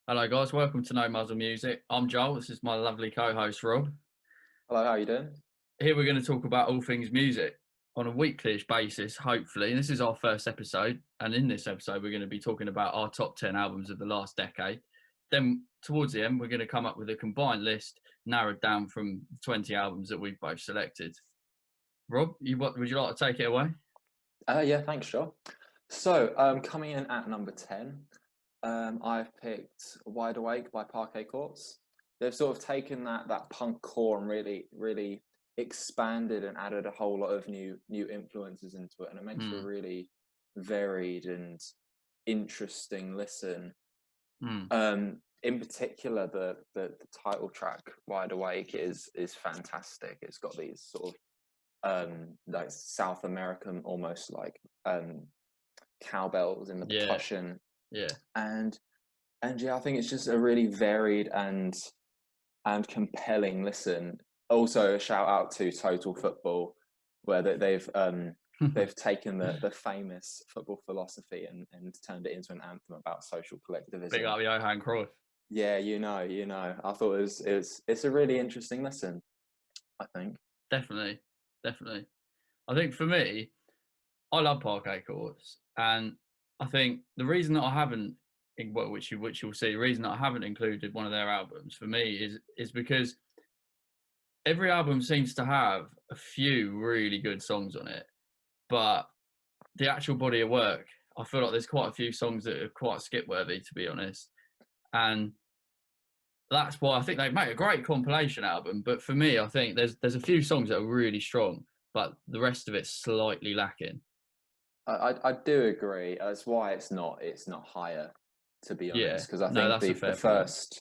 Hello, guys. Welcome to No Muzzle Music. I'm Joel. This is my lovely co-host Rob. Hello, how you doing? Here we're going to talk about all things music on a weekly-ish basis, hopefully. And this is our first episode. And in this episode, we're going to be talking about our top 10 albums of the last decade. Then towards the end, we're going to come up with a combined list narrowed down from 20 albums that we've both selected. Rob, would you like to take it away? Yeah, thanks, Joel. So, coming in at number 10, I've picked Wide Awake by Parquet Courts. They've sort of taken that punk core and really expanded and added a whole lot of new influences into it, and it makes for a Mm, really varied and interesting listen. mm, In particular, the title track "Wide Awake" is fantastic. It's got these sort of like South American, almost like cowbells in the yeah, percussion, yeah. and yeah, I think it's just a really varied and compelling listen. Also, a shout out to Total Football, where they've taken the famous football philosophy and turned it into an anthem about social Big collectivism. up Johan Cruyff. Yeah, I thought it's a really interesting listen, I think. Definitely, definitely. I think for me, I love parquet courts, and I think the reason that I haven't, well, which you'll see, the reason that I haven't included one of their albums for me is because every album seems to have a few really good songs on it, but the actual body of work, I feel like there's quite a few songs that are quite skip worthy, to be honest, and that's why I think they make a great compilation album. But for me, I think there's a few songs that are really strong, but the rest of it's slightly lacking. I do agree. That's why it's not higher, to be Yeah, honest, because I no, think that's a the fair point. first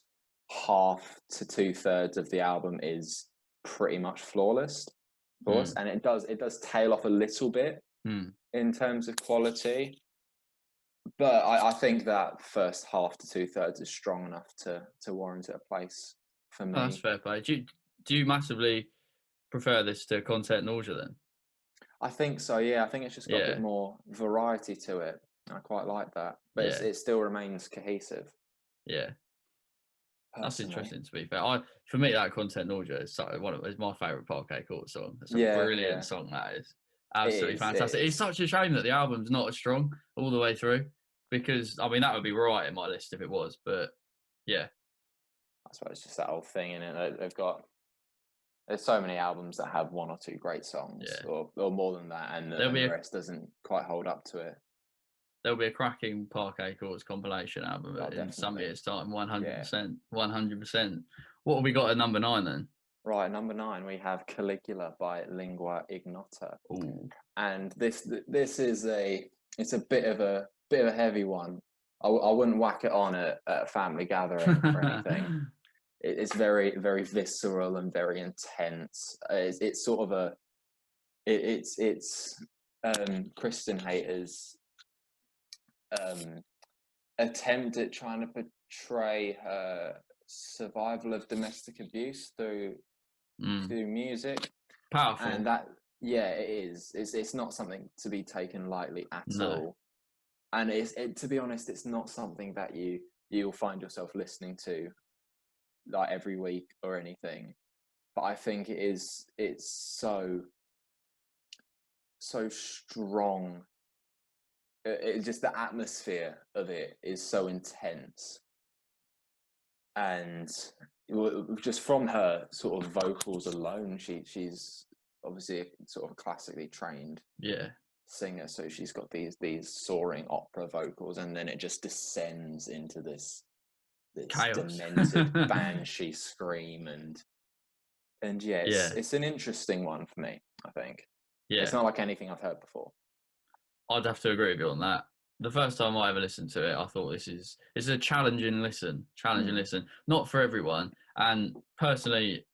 half to two-thirds of the album is pretty much flawless, of course, Mm, and it does tail off a little bit mm. in terms of quality, but I think that first half to two-thirds is strong enough to warrant it a place for Oh, that's me. fair play. Do you massively prefer this to Content Nausea then? I think so, yeah. I think it's just got a bit Yeah, more variety to it. I quite like that, but yeah, it still remains cohesive, yeah. That's personally. interesting. To be fair, for me that Content Nausea is is my favourite Parquet Court song. It's a Yeah, brilliant yeah. song. That is It absolutely is, it fantastic. It's is. such a shame that the album's not as strong all the way through, because I mean that would be right in my list if it was. But yeah, I suppose it's just that old thing in it. There's so many albums that have one or two great songs, yeah. or more than that, There'll and be the a rest doesn't quite hold up to it. there'll be a cracking Parquet Courts compilation album Oh, in some definitely. years' time. One hundred Yeah. percent, 100%. What have we got at number 9 then? Right, number nine, we have Caligula by Lingua Ignota, Oh, and this is it's a bit of a heavy one. I wouldn't whack it on at a family gathering or anything. It's very visceral and very intense. It's sort of it's Kristen Hayter's um, attempt at trying to portray her survival of domestic abuse mm, through music, and powerful. that, yeah, it is. It's not something to be taken lightly at No. all, and to be honest, it's not something that you'll find yourself listening to like every week or anything. But I think it's so strong. Just the atmosphere of it is so intense, and just from her sort of vocals alone, she's obviously a sort of classically trained Yeah. singer, so she's got these soaring opera vocals, and then it just descends into this Chaos. demented banshee scream, and yeah, Yeah. it's an interesting one for me. I think it's Yeah. not like anything I've heard before. I'd have to agree with you on that. The first time I ever listened to it, I thought this is a challenging listen. Challenging Mm. listen. Not for everyone. And personally,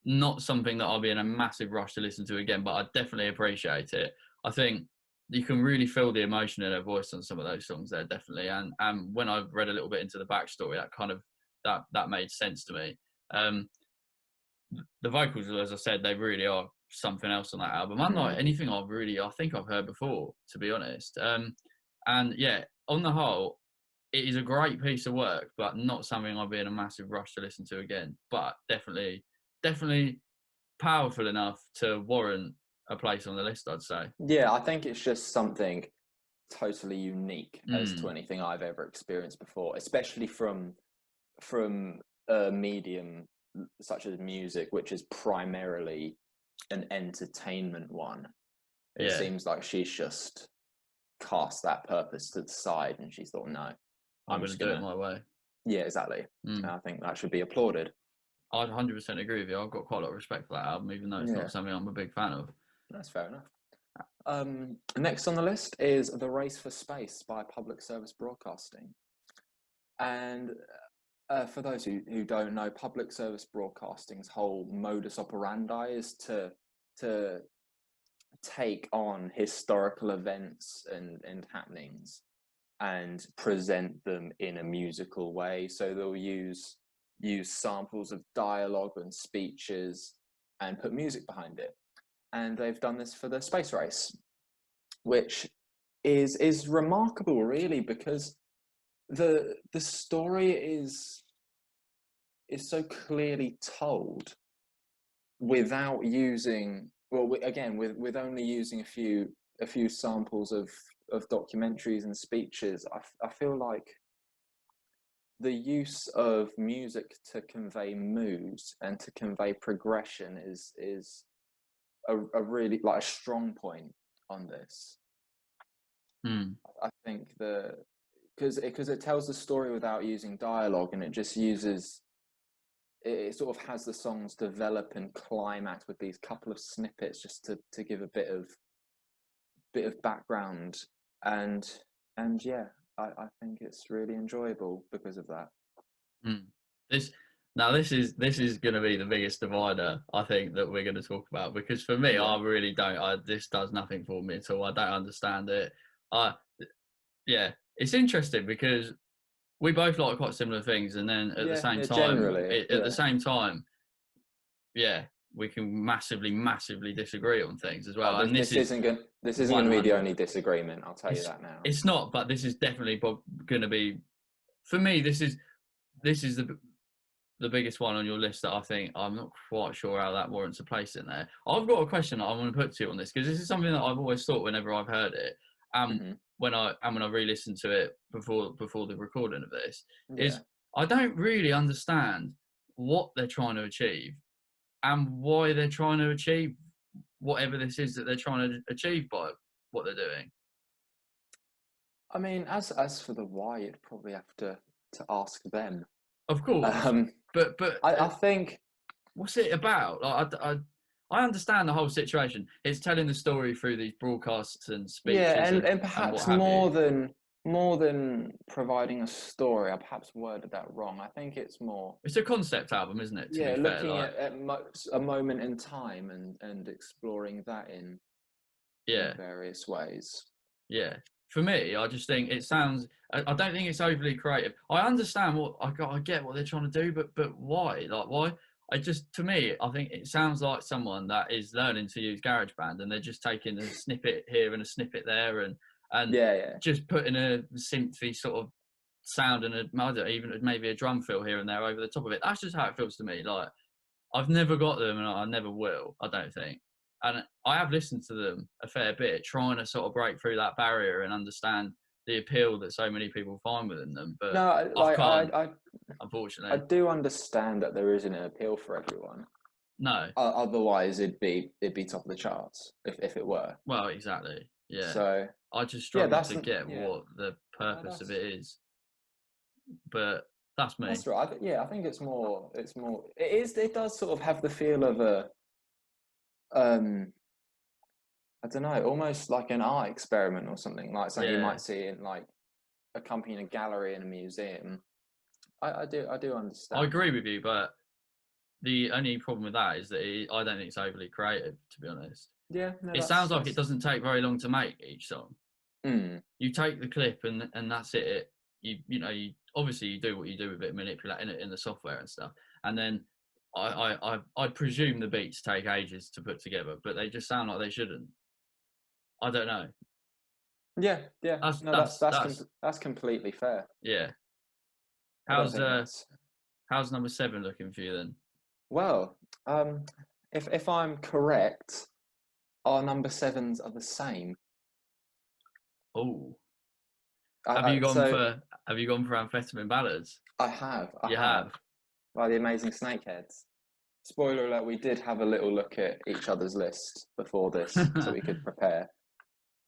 not something that I'll be in a massive rush to listen to again, but I definitely appreciate it. I think you can really feel the emotion in her voice on some of those songs there, definitely. And when I read a little bit into the backstory, that kind of that made sense to me. Um, the vocals, as I said, they really are something else on that album. Unlike Mm. anything I think I've heard before, to be honest. And yeah, on the whole, it is a great piece of work, but not something I'll be in a massive rush to listen to again. But definitely powerful enough to warrant a place on the list, I'd say. Yeah, I think it's just something totally unique as to Mm, anything I've ever experienced before, especially from a medium such as music, which is primarily an entertainment one. It yeah, seems like she's just cast that purpose to the side and she thought, no, I'm I'm going to just do it gonna, my way. yeah, exactly. Mm. I think that should be applauded. I'd 100% agree with you. I've got quite a lot of respect for that album, even though it's not Yeah, something I'm a big fan of. that's fair enough. Next on the list is The Race for Space by Public Service Broadcasting. And for those who don't know, public service broadcasting's whole modus operandi is to take on historical events and happenings and present them in a musical way. So they'll use samples of dialogue and speeches and put music behind it. And they've done this for the space race, which is remarkable, really, because the story is so clearly told without using, well, again, with only using a few samples of documentaries and speeches. I feel like the use of music to convey moods and to convey progression is a really like a strong point on this. Mm, I think the because it tells the story without using dialogue, and it just uses it sort of has the songs develop and climax with these couple of snippets just to give a bit of background, and yeah, I think it's really enjoyable because of that. mm. This this is going to be the biggest divider I think that we're going to talk about, because for me, Yeah, I really don't. This does nothing for me at all. I don't understand it. I Yeah, it's interesting because we both like quite similar things, and then yeah, yeah. Generally, at the yeah. same time, yeah, we can massively disagree on things as well. And this is This isn't going to be the 100. only disagreement. I'll tell you It's that now. it's not, but this is definitely going to be, for me. This is the biggest one on your list that I think I'm not quite sure how that warrants a place in there. I've got a question that I want to put to you on this, because this is something that I've always thought whenever I've heard it, Hmm. when I re-listened to it before the recording of this, Yeah. is I don't really understand what they're trying to achieve and why they're trying to achieve whatever this is that they're trying to achieve by what they're doing. I mean, as for the why, you'd probably have to ask them. Of course, Um, but I think, what's it about? Like, I understand the whole situation. It's telling the story through these broadcasts and yeah, speeches and and what perhaps have you. more than providing a story. I perhaps worded that wrong. I think it's more, It's a concept album, isn't it? To be yeah, fair, looking like, at a moment in time and exploring that in yeah, various ways. yeah. For me, I just think it sounds. I don't think it's overly creative. I understand what I get what they're trying to do, but why? Like, why? I just, to me, I think it sounds like someone that is learning to use GarageBand, and they're just taking a snippet here and a snippet there, and Yeah, yeah. just putting a synthy sort of sound and even maybe a drum fill here and there over the top of it. That's just how it feels to me. Like, I've never got them, and I never will, I don't think. And I have listened to them a fair bit, trying to sort of break through that barrier and understand the appeal that so many people find within them, but No, I like can't, I unfortunately. do understand that there isn't an appeal for everyone. No. Otherwise, it'd be top of the charts if it were. Well, exactly. Yeah. So I just yeah, struggle to get yeah, what the no, purpose of it is, but that's me. that's right. Yeah, I think it's more. It is. It does sort of have the feel of a um. I don't know, almost like an art experiment or something, like something you Yeah. might see in like a company in a gallery in a museum. I do I understand agree that. with you, but the only problem with that is that I don't think it's overly creative, to be honest. Yeah, no, It sounds like it that's. doesn't take very long to make each song. Mm, You take the clip and that's it. You obviously you do what you do with it, manipulating it in the software and stuff, and then I presume the beats take ages to put together, but they just sound like they shouldn't. I don't know. Yeah. That's No, that's that's that's completely fair. yeah. I don't How's think that's how's number 7 looking for you then? well. Um, if I'm correct, our number sevens are the same. Oh, I, so have you gone for amphetamine ballads? I You have, have. by the Amazing Snakeheads. Spoiler alert: we did have a little look at each other's list before this, so we could prepare.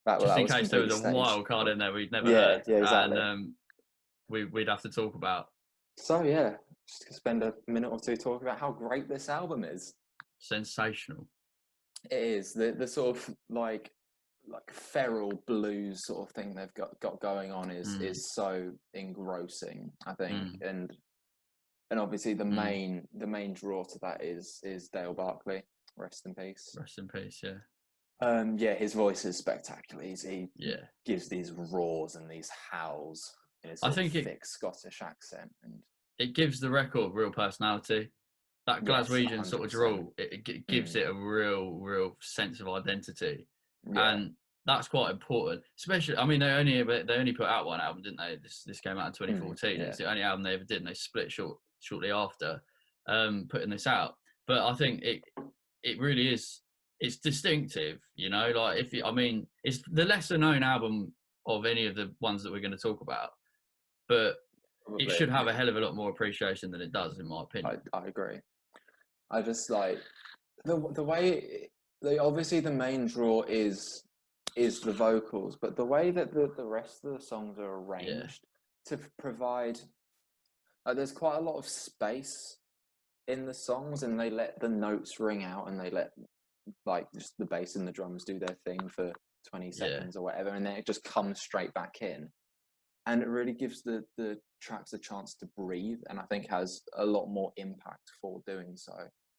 Just That in was case there completely was a staged. wild card in there we'd never Yeah, heard, yeah, and exactly. we'd have to talk about. So yeah, just to spend a minute or two talking about how great this album is. Sensational. It is the sort of like feral blues sort of thing they've got going on Mm, is so engrossing, I think, mm, and obviously mm. the main draw to that is Dale Barkley, rest in peace. Rest in peace. Yeah, Yeah, his voice is spectacular. He yeah. gives these roars and these howls in his I sort of think thick Scottish accent, and it gives the record real personality. That yes, Glaswegian sort of 100%. drawl, it gives Mm, it a real sense of identity, yeah, and that's quite important. Especially, I mean, they only put out one album, didn't they? This came out in mm, 2014. yeah, It's the only album they ever did, and they split shortly after putting this out. But I think it really is. It's distinctive, you know. Like if you, I mean, it's the lesser known album of any of the ones that we're going to talk about, but it probably. should have a Yeah, hell of a lot more appreciation than it does, in my opinion. I agree. I just like the way obviously the main draw is the vocals, but the way that the rest of the songs are Yeah, arranged to provide there's quite a lot of space in the songs, and they let the notes ring out, and they let like just the bass and the drums do their thing for 20 yeah. seconds or whatever, and then it just comes straight back in, and it really gives the tracks a chance to breathe, and I think has a lot more impact for doing so.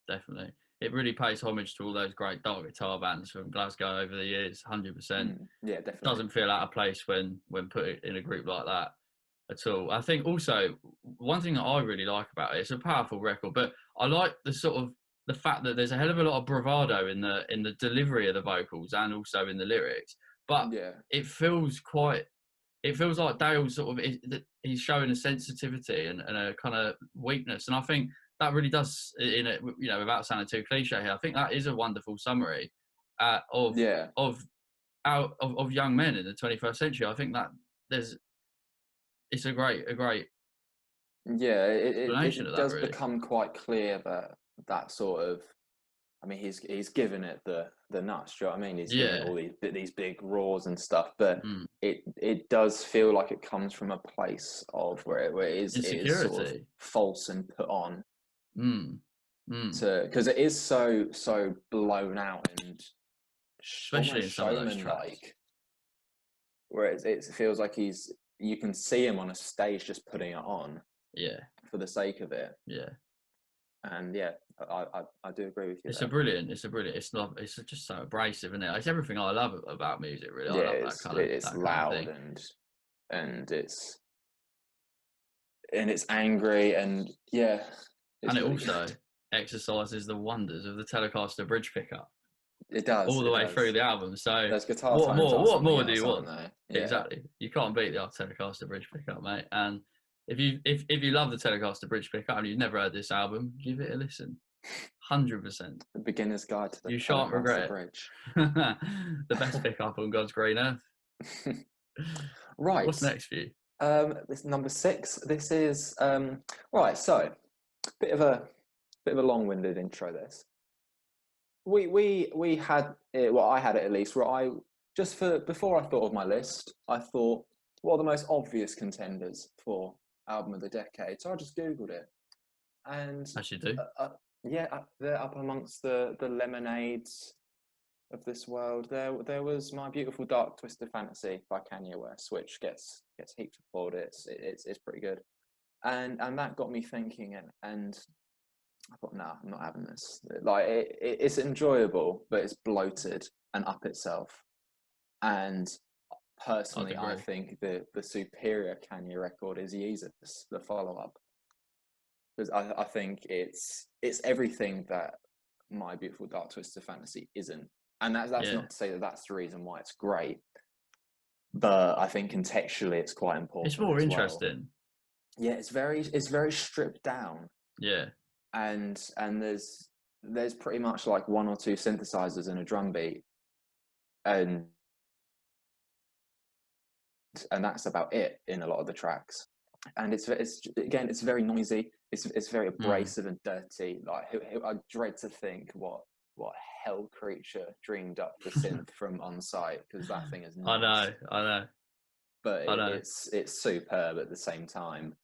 Definitely. It really pays homage to all those great dark guitar bands from Glasgow over the years, 100%. Yeah, definitely. Doesn't feel out of place when put in a group like that at all. I think also one thing that I really like about it, it's a powerful record, but I like the sort of the fact that there's a hell of a lot of bravado in the delivery of the vocals and also in the lyrics. But Yeah, it feels quite it feels like Dale sort of he's showing a sensitivity and a kind of weakness, and I think that really does in it. You know, without sounding too cliche here, I think that is a wonderful summary of yeah, of of young men in the 21st century. I think that there's it's a great yeah. explanation of It that, does really. become quite clear that that sort of. I mean, he's given it the nuts. Do you know what I mean? He's given it Yeah, all these big roars and stuff, but mm. it does feel like it comes from a place of where it is sort of Insecurity, false and put on mm. Mm. to because it is so blown out and Especially almost in some of those showman tracks. like, where it feels like you can see him on a stage just putting it on Yeah, for the sake of it. yeah. And yeah, I do agree with you It's a there. brilliant. It's a brilliant. It's not. It's just so abrasive, isn't it? It's everything I love about music. Really, I Yeah, love it's that kind of loud thing. and it's angry and yeah, And it's it really also good. exercises the wonders of the Telecaster bridge pickup It does, all the it way through does. the album. So Those guitar tones are what something more do else, you aren't want? they? Yeah. Exactly. You can't beat the Telecaster bridge pickup, mate. And if you love the Telecaster bridge pickup and you've never heard this album, give it a listen. 100%. The beginner's guide to the You shan't Telecaster regret Bridge. it. The best pickup on God's green earth. Right. What's next for you? This is number 6. This is right, so bit of a long-winded intro this. We had it, well, I had it at least, where I just for before I thought of my list, I thought what are the most obvious contenders for album of the decade. So I just googled it, and As you do. yeah, they're up amongst the lemonades of this world. There was My Beautiful Dark Twisted Fantasy by Kanye West, which gets heaps of plaudits. It's pretty good, and that got me thinking, and I thought, nah, I'm not having this. Like it's enjoyable, but it's bloated and up itself. And I'd personally, I agree. think the superior Kanye record is Yeezus, the follow up, because I think it's everything that My Beautiful Dark Twisted Fantasy isn't. And that's Yeah. not to say that that's the reason why it's great, but I think contextually it's quite It's important more as well. interesting. Yeah, it's very stripped down, Yeah. and there's pretty much like one or two synthesizers and a drum beat, and that's about it in a lot of the tracks. And it's again, it's very noisy. It's very Mm. abrasive and dirty. Like I dread to think what hell creature dreamed up the synth from On Site, because that thing is I nuts. know, I know, But I know. it's superb at the same time.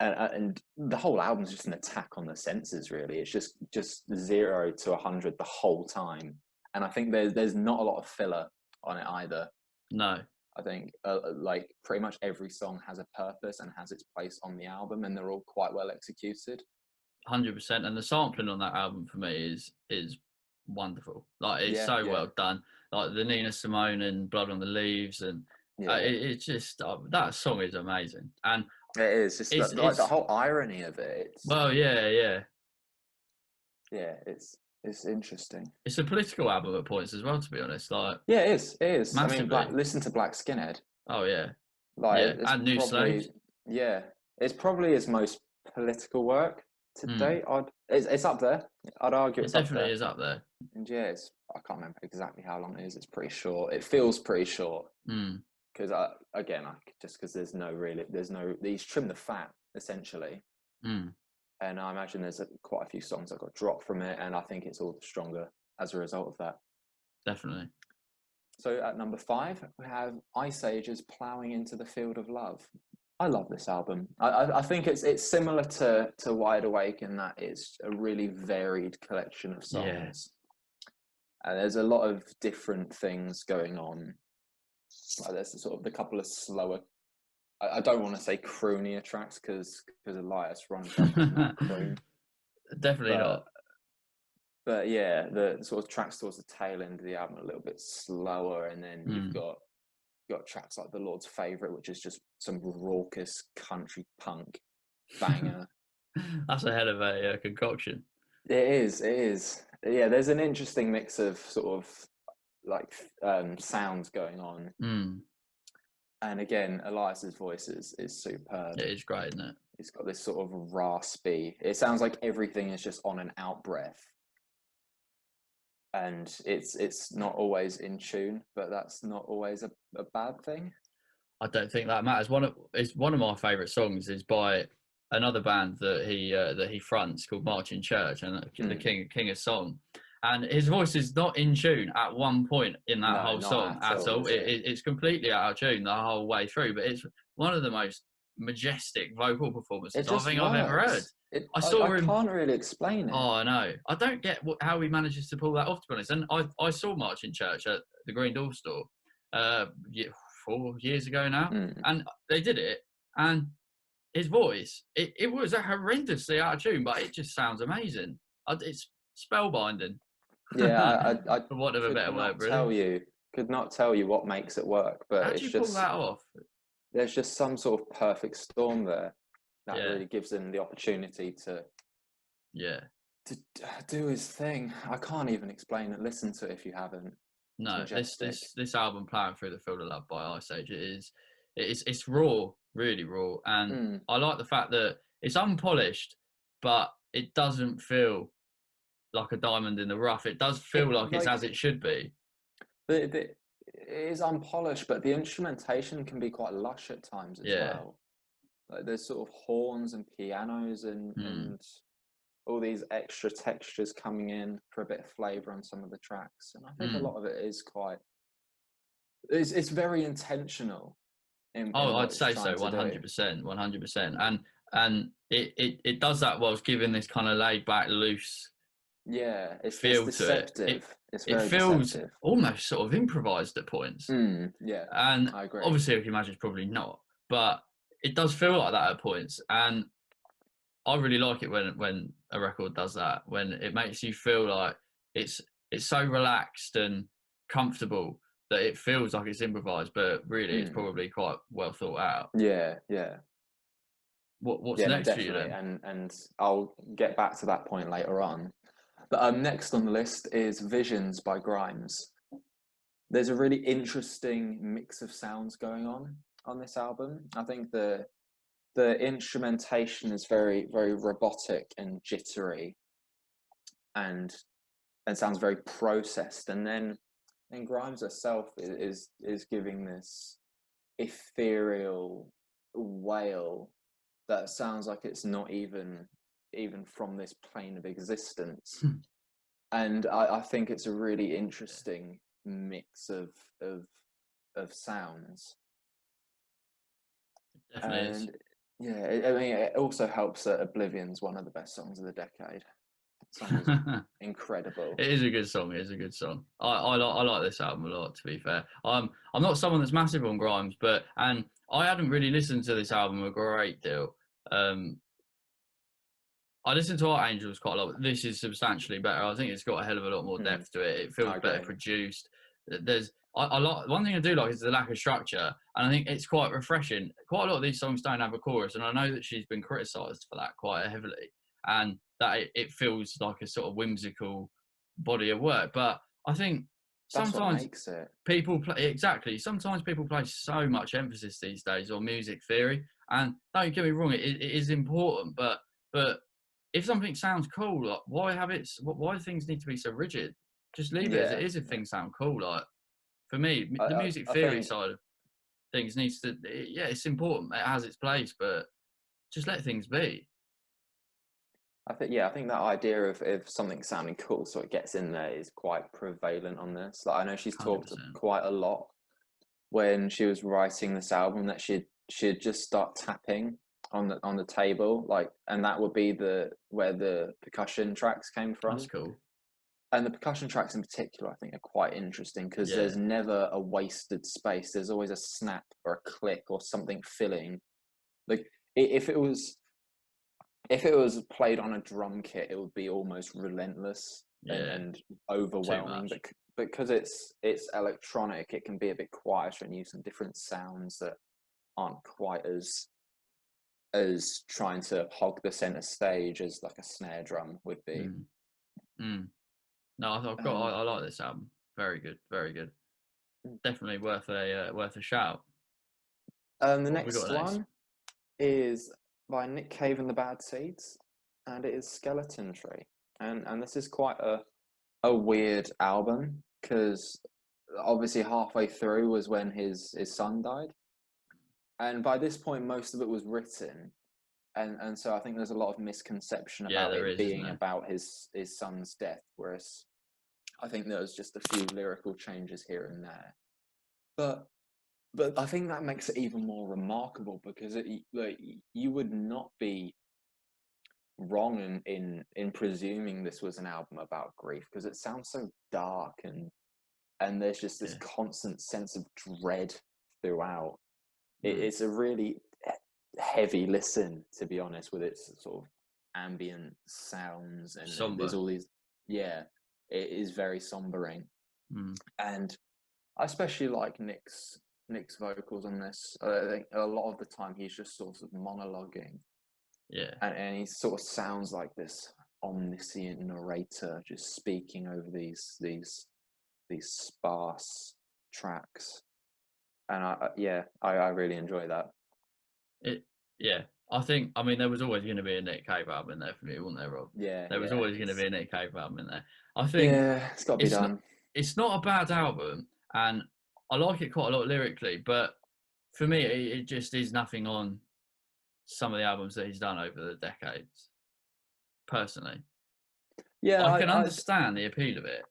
And the whole album's just an attack on the senses. Really, it's just 0 to 100 the whole time. And I think there's not a lot of filler on it either. No, I think like pretty much every song has a purpose and has its place on the album, and they're all quite well executed. 100%. And the sampling on that album for me is wonderful. Like it's Yeah, so yeah, well done. Like the Nina Simone and Blood on the Leaves, and yeah. it's just that song is amazing. And It is just like the it's whole irony of it. well, yeah, yeah. Yeah, it's interesting. It's a political album at points as well, to be honest. Like Yeah, it is. It is. I mean, massively. listen to Black Skinhead. Oh yeah, Like yeah. it's And New probably Slaves. yeah, it's probably his most political work to Mm. date. It's up there. I'd argue It it's up definitely there. is up there. And yeah, I can't remember exactly how long it is. It's pretty short. It feels pretty short Mm. because just because there's no he's trimmed the fat essentially, Mm. and I imagine there's quite a few songs that got dropped from it, and I think it's all the stronger as a result of that. Definitely. So at number 5, we have Ice Ages Ploughing into the Field of Love. I love this album. I think it's similar to Wide Awake in that it's a really varied collection of Yeah. songs. And there's a lot of different things going on. Like there's sort of the couple of slower. I don't want to say croonier tracks because Elias Rundgren is not croon, Definitely but not. yeah, the sort of tracks towards the tail end of the album are a little bit slower, and then you've Mm. got tracks like The Lord's Favorite, which is just some raucous country punk banger. That's a hell of a concoction. It is, it is. Yeah, there's an interesting mix of sort of like sounds going on. Mm. And again, Elias's voice is superb. It is great, isn't it? He's got this sort of raspy. It sounds like everything is just on an out breath, and it's not always in tune, but that's not always a bad thing. I don't think that matters. One of my favourite songs is by another band that he fronts called Marching Church, and the Mm. King of Song. And his voice is not in tune at one point in that No, whole not song at at all, all. is it? It's completely out of tune the whole way through. But it's one of the most majestic vocal It performances I just think I've ever heard. works. It I I saw him. can't really explain it. Oh, I know. I don't get how he manages to pull that off, to be honest. And I saw Marching Church at the Green Door store, uh, 4 years ago now, Mm. and they did it. And his voice, it was horrendously out of tune, but it just sounds amazing. It's spellbinding, Yeah, for want of a could better word, not really. tell you what makes it work, but How do it's you pull just that off? there's just some sort of perfect storm there that Yeah, really gives him the opportunity yeah. to do his thing. I can't even explain it. Listen to it if you haven't. It's No, majestic. this album, "Plowing Through the Field of Love" by Ice Age, it's raw, really raw, and Mm. I like the fact that it's unpolished, but it doesn't feel like a diamond in the rough. It does feel It like it's as like it should be. it is unpolished, but the instrumentation can be quite lush at times as Yeah. well. Like there's sort of horns and pianos Hmm. and all these extra textures coming in for a bit of flavor on some of the tracks, and I think a Mm. lot of it is quite it's very intentional in Oh, what I'd it's say trying so, to do. 100%, 100%, and it does that whilst giving this kind of laid back, loose Yeah, it's feel to it. deceptive. It's It very feels deceptive. almost sort of improvised at points, Yeah, and I agree. obviously, I can imagine it's probably not, but it does feel like that at points, and I really like it when a record does that, when it makes you feel like it's it's so relaxed and comfortable that it feels like it's improvised, but really it's Mm. probably quite well thought out. Yeah, yeah, What's yeah. No, next for you definitely, then? and I'll get back to that point later on. But next on the list is Visions by Grimes. there's a really interesting mix of sounds going on this album. I think the instrumentation is very robotic and jittery, and sounds very processed. And then Grimes herself is giving this ethereal wail that sounds like it's not even from this plane of existence. And I think it's a really interesting mix of sounds. Definitely is. And yeah, I mean, it also helps that Oblivion's one of the best songs of the decade. The song is incredible. It is a good song. It is a good song. I like this album a lot. To be fair, I'm not someone that's massive on Grimes, and I hadn't really listened to this album a great deal. I listened to Art Angels quite a lot. But this is substantially better. I think it's got a hell of a lot more Mm, depth to it. It I feels better agree. produced. There's I like one thing I do like is the lack of structure, and I think it's quite refreshing. Quite a lot of these songs don't have a chorus, and I know that she's been criticised for that quite heavily, and that it feels like a sort of whimsical body of work. But I think That's what sometimes makes it. people play exactly. Sometimes people place so much emphasis these days on music theory, and don't get me wrong, it is important, but if something sounds cool, like why have it? Why do things need to be so rigid? Just leave it as it Yeah, is if yeah. things sound cool. Like for me, I, the I, music I theory think side of things needs to. Yeah, it's important. It has its place, but just let things be. I think that idea of if something sounding cool, so it gets in there, is quite prevalent on this. Like I know she's Hundred talked percent. quite a lot when she was writing this album that she'd just start tapping on the table, like, and that would be the where the percussion tracks came That's from. cool. And the percussion tracks in particular, I think, are quite interesting because Yeah, there's never a wasted space. There's always a snap or a click or something filling. Like if it was played on a drum kit, it would be almost relentless yeah, and too overwhelming. much. But because it's electronic, it can be a bit quieter and use some different sounds that aren't quite as trying to hog the center stage as like a snare drum would be. Mm. Mm. No, Um, I like this album. Very good, very good. Definitely worth a shout. the What have we next got next? one is by Nick Cave and the Bad Seeds, and it is Skeleton Tree. And this is quite a weird album because obviously halfway through was when his son died, and by this point most of it was written, and so I think there's a lot of misconception Yeah, about there it is, isn't being there? about his son's death, whereas I think there was just a few lyrical changes here and there. But I think that makes it even more remarkable because like you would not be wrong in presuming this was an album about grief because it sounds so dark and there's just this Yeah, constant sense of dread throughout. mm. It's a really heavy listen, to be honest, with its sort of ambient sounds and there's Somber. all these. Yeah, it is very sombering, Mm. and I especially like Nick's vocals on this. I think a lot of the time he's just sort of monologuing, Yeah, and he sort of sounds like this omniscient narrator just speaking over these sparse tracks. And I really enjoy that. it. Yeah, I mean, there was always going to be a Nick Cave album in there for me, wasn't there, Rob? Yeah, There was yeah, always going to be a Nick Cave album in there. I think yeah. It's got to be it's not done. it's not a bad album, and I like it quite a lot lyrically. But for me, it just is nothing on some of the albums that he's done over the decades. Personally, Yeah, I can I understand the appeal of it,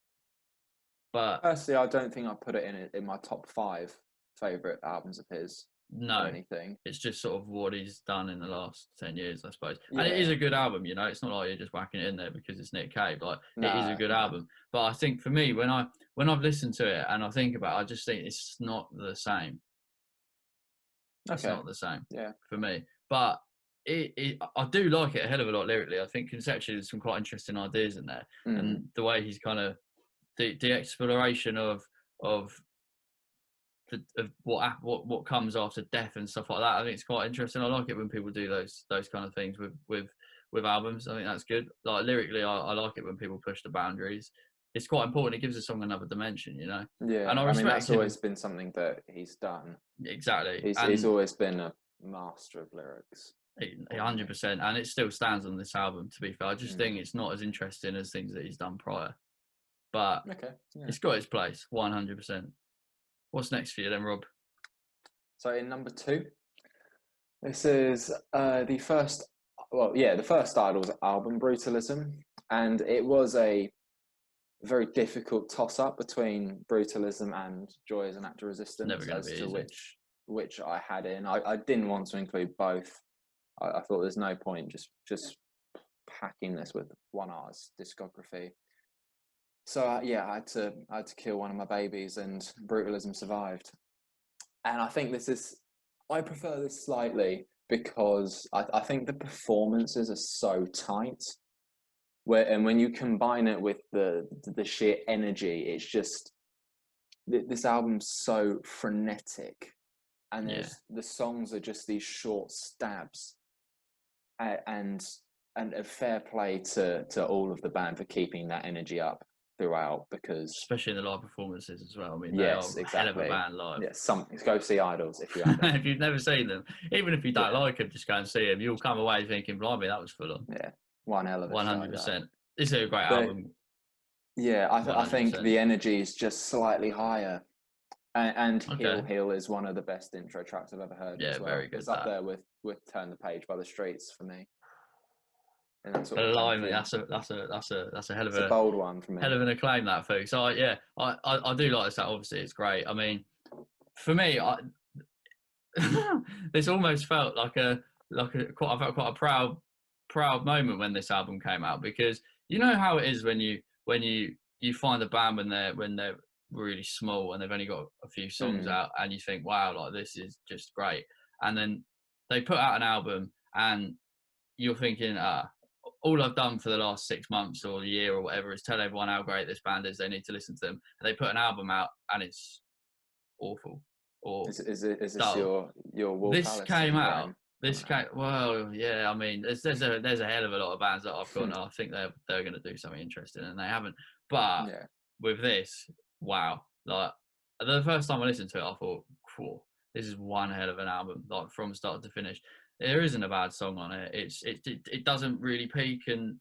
but personally, I don't think I put it in my top five favorite albums of his or no, anything. it's just sort of what he's done in the last 10 years, I suppose. And it is Yeah, a good album, you know. It's not like you're just whacking it in there because it's Nick Cave. Like it is a no, good no. album. But I think for me, when I've listened to it and I think about it, I just think it's not the same. It's Okay, not the same yeah. for me. But I do like it a hell of a lot lyrically. I think conceptually there's some quite interesting ideas in there, Mm. and the way he's kind of the exploration of of what comes after death and stuff like that. I think it's quite interesting. I like it when people do those kind of things with albums. I think that's good. Like lyrically, I like it when people push the boundaries. it's quite important. It gives a song another dimension, you know. And Yeah, I I mean respect that's him always been something that he's done. exactly, He's and always been a master of lyrics for me. 100%, and it still stands on this album. To be fair, I just Mm. think it's not as interesting as things that he's done prior, but Okay, yeah. it's got its place, 100%. What's next for you then, Rob? So in number 2, this is the first, well, yeah, the first Idols album, Brutalism, and it was a very difficult toss-up between Brutalism and Joy as an Act of It's never Resistance going to as be to easy. which I had in. I didn't want to include both. I thought there's no point just packing this with one artist's discography. So yeah, I had to kill one of my babies, and Brutalism survived. And I think I prefer this slightly because I think the performances are so tight. And when you combine it with the sheer energy, it's just this album's so frenetic, and Yeah, the songs are just these short stabs, and a fair play to all of the band for keeping that energy up throughout, because especially in the live performances as well. I mean, they are yes, a hell of a exactly. band live. Yeah, go see Idols if you haven't. If you've never seen them, even if you don't Yeah, like them, just go and see them. You'll come away thinking, "Blimey, that was full on." yeah, one hell of a show that. 100%. This is a great But album. yeah, I think 100%. the energy is just slightly higher, and Okay. Heal is one of the best intro tracks I've ever heard Yeah, as well. very good. It's up That. there with Turn the Page by the Streets for me, in that sort of Blimey, pantheon. that's a It's a bold one for hell me. of an acclaim that for. So I do like this. Obviously, it's great. I mean, for me, this almost felt I felt quite a proud moment when this album came out, because you know how it is when you find a band when they're really small and they've only got a few songs Mm, out, and you think, wow, like this is just great, and then they put out an album and you're thinking, all I've done for the last 6 months or a year or whatever is tell everyone how great this band is. They need to listen to them. And they put an album out and it's awful or is this dull. your Wolf This Alice came thing out. coming This out? came. Well, yeah. I mean, there's a hell of a lot of bands that I've gone. I think they're going to do something interesting, and they haven't. But Yeah, with this, wow! Like the first time I listened to it, I thought, cool, this is one hell of an album, like from start to finish. There isn't a bad song on it. It doesn't really peak and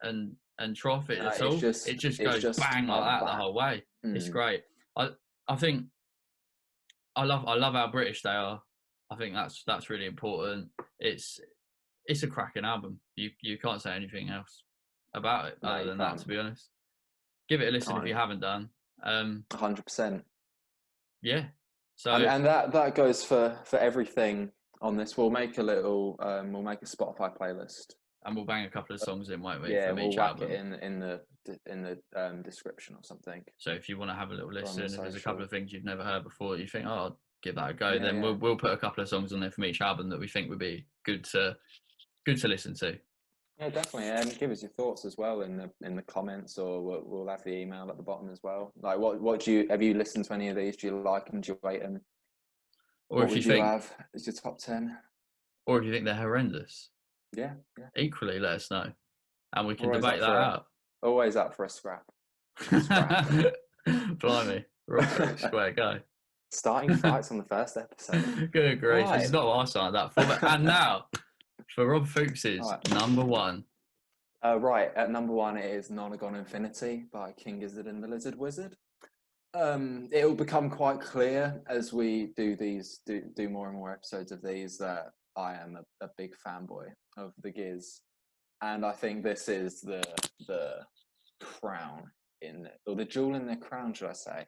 trough it no, at all. It just it's goes just bang like a that the bang. whole way. It's Mm, great. I think I love how British they are. I think that's really important. It's it's a cracking album. You can't say anything else about it no, other you than that, can't. to be honest. Give it a listen if you Can't. haven't done. 100%. Yeah. And So that goes for everything on this. We'll make a Spotify playlist. and we'll bang a couple of songs in, won't we, Yeah, from we'll each whack it album. in the description or something, So if you want to have a little or on the listen, if there's a couple social. of things you've never heard before, you think, oh, I'll give that a go, Yeah, then yeah, we'll put a couple of songs on there from each album that we think would be good to listen to. yeah, definitely. And give us your thoughts as well in the comments, or we'll have the email at the bottom as well. Like, what do you have you listened to any of these? Do you like them? Do you rate them? Or What if you would you think have as your top 10? they're horrendous, Yeah, yeah. equally let us know, and we can We're debate that out. always up for a scrap. A scrap. Blimey, Rob Fuchs, square go. Starting fights on the first episode. Good grief, this is Right. not what I signed up for. But and now for Rob All Fuchs's right. number one. Right, at number 1 it is Nonagon Infinity by King Gizzard and the Lizard Wizard. It will become quite clear as we do more and more episodes of these that I am a big fanboy of the Giz, and I think this is the crown or the jewel in their crown, should I say?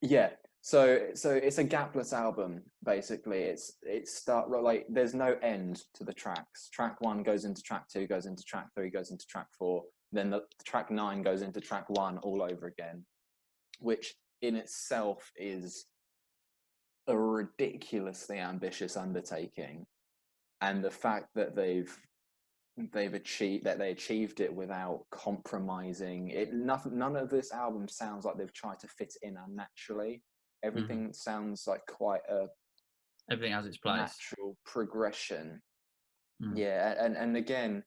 Yeah. So it's a gapless album basically. Like there's no end to the tracks. Track 1 goes into track 2, goes into track 3, goes into track 4. Then the track 9 goes into track 1 all over again, which in itself is a ridiculously ambitious undertaking. And the fact that they achieved it without compromising it. None of this album sounds like they've tried to fit in unnaturally. Mm-hmm. Everything sounds like quite a Everything has its place. natural progression. Mm. Yeah, and again,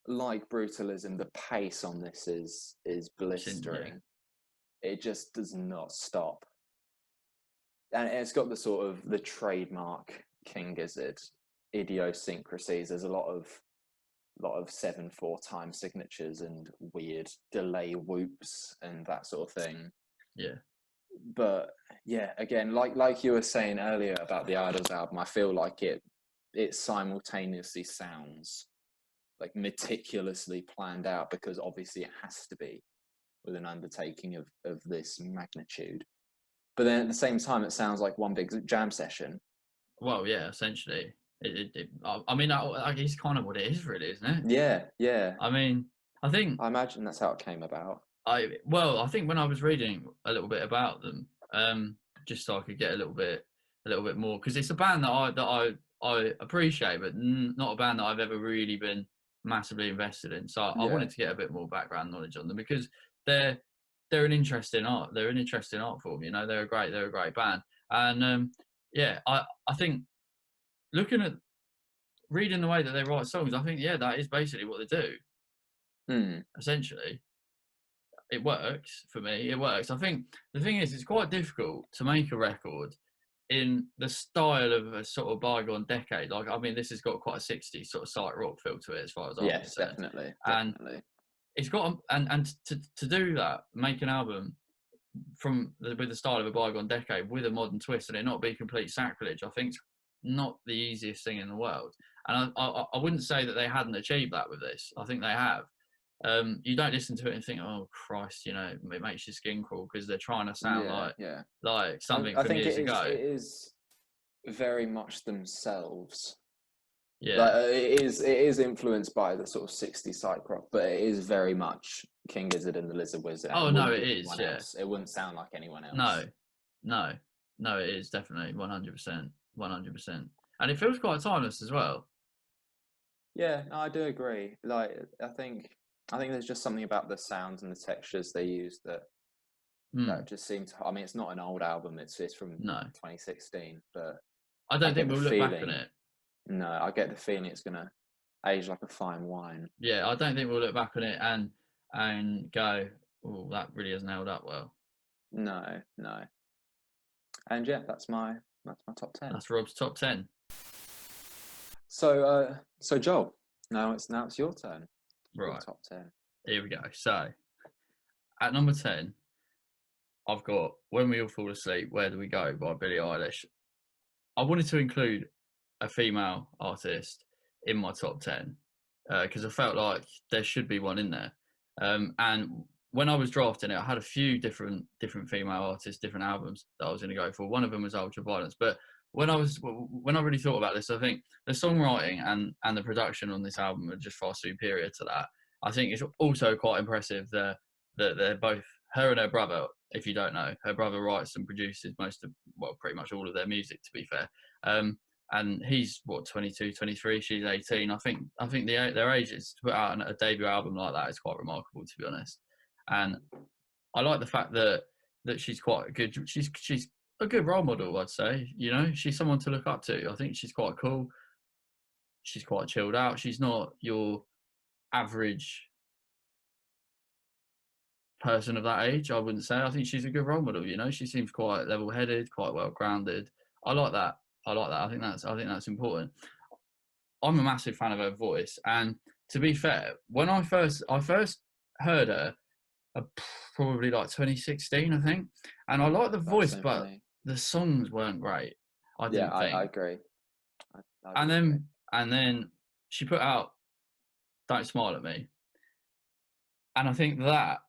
like Brutalism, the pace on this is blistering. it just does not stop. And it's got the sort of the trademark King Gizzard idiosyncrasies. There's a lot of 7/4 time signatures and weird delay whoops and that sort of thing. Yeah. But yeah, again, like you were saying earlier about the Idols album, I feel like it simultaneously sounds like meticulously planned out, because obviously it has to be with an undertaking of this magnitude. But then at the same time, it sounds like one big jam session. Well, yeah, essentially. I mean, I guess kind of what it is, really, isn't it? Yeah, yeah. I mean, I think I imagine that's how it came about. I think when I was reading a little bit about them, just so I could get a little bit more, because it's a band that I appreciate, but not a band that I've ever really been massively invested in. So I Yeah. wanted to get a bit more background knowledge on them, because they're they're an interesting art. They're an interesting art form. You know, they're a great band, and yeah, I think looking at reading the way that they write songs, I think yeah, that is basically what they do. Hmm. Essentially, it works for me. It works. I think the thing is, it's quite difficult to make a record in the style of a sort of bygone decade. Like, I mean, this has got quite a 60s sort of psych rock feel to it, as far as I'm Yes, concerned. definitely, And definitely. it's got, and to do that, make an album with the style of a bygone decade with a modern twist, and it not be complete sacrilege, I think it's not the easiest thing in the world. And I wouldn't say that they hadn't achieved that with this. I think they have. You don't listen to it and think, "Oh Christ," you know, it makes your skin crawl, because they're trying to sound Yeah, yeah. like something I from think years ago. it is very much themselves. Yeah. Like it is influenced by the sort of 60s psych rock, but it is very much King Gizzard and the Lizard Wizard, and Oh it no, wouldn't it be is. anyone Yeah. else. It wouldn't sound like anyone else. No, no, no. It is definitely 100%, 100%, and it feels quite timeless as well. Yeah, no, I do agree. Like I think there's just something about the sounds and the textures they use that Hmm. just seem to. I mean, it's not an old album. It's from No, 2016, but I I don't get think the we'll look back on feeling. it. No, I get the feeling it's gonna age like a fine wine. Yeah, I don't think we'll look back on it and go, "Oh, that really hasn't held up well." No, no. And yeah, that's my top 10. That's Rob's top 10. So Joel, now it's your turn. Your Right, top 10. here we go. So at number 10, I've got "When We All Fall Asleep, Where Do We Go" by Billie Eilish. I wanted to include a female artist in my top 10, because I felt like there should be one in there. And when I was drafting it, I had a few different female artists, different albums that I was going to go for. One of them was Ultraviolence, but when I really thought about this, I think the songwriting and the production on this album are just far superior to that. I think it's also quite impressive that they're both, her and her brother. If you don't know, her brother writes and produces pretty much all of their music, to be fair. And he's what, 22, 23, she's 18. I think their ages to put out a debut album like that is quite remarkable, to be honest. And I like the fact that she's quite a good, she's a good role model, I'd say. You know, she's someone to look up to. I think she's quite cool. She's quite chilled out. She's not your average person of that age, I wouldn't say. I think she's a good role model. You know, she seems quite level-headed, quite well grounded. I like that. I like that. I think that's important. I'm a massive fan of her voice, and to be fair, when I first heard her, uh, probably like 2016, I think, and I like the About the voice, same for but me. the songs weren't great. I Yeah, didn't I think. agree. I And do agree. then she put out "Don't Smile at Me," and I think that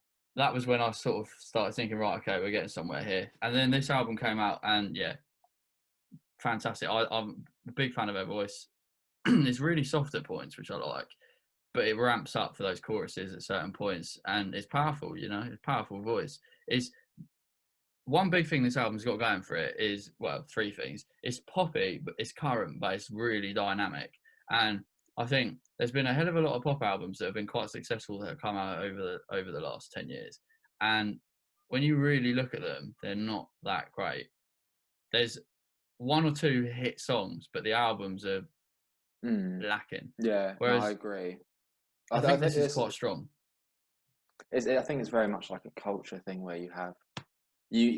was when I sort of started thinking, right, okay, we're getting somewhere here. And then this album came out, and yeah, fantastic. I'm a big fan of her voice. It's really soft at points, which I like, but it ramps up for those choruses at certain points, and it's powerful. You know, it's a powerful voice. It's one big thing this album's got going for it is, well, three things. It's poppy, but it's current, but it's really dynamic. And I think there's been a hell of a lot of pop albums that have been quite successful that have come out over the last 10 years. And when you really look at them, they're not that great. There's one or two hit songs, but the albums are Mm, lacking. yeah, no, I Whereas agree. I I think think this is this quite strong. I think it's very much like a culture thing where you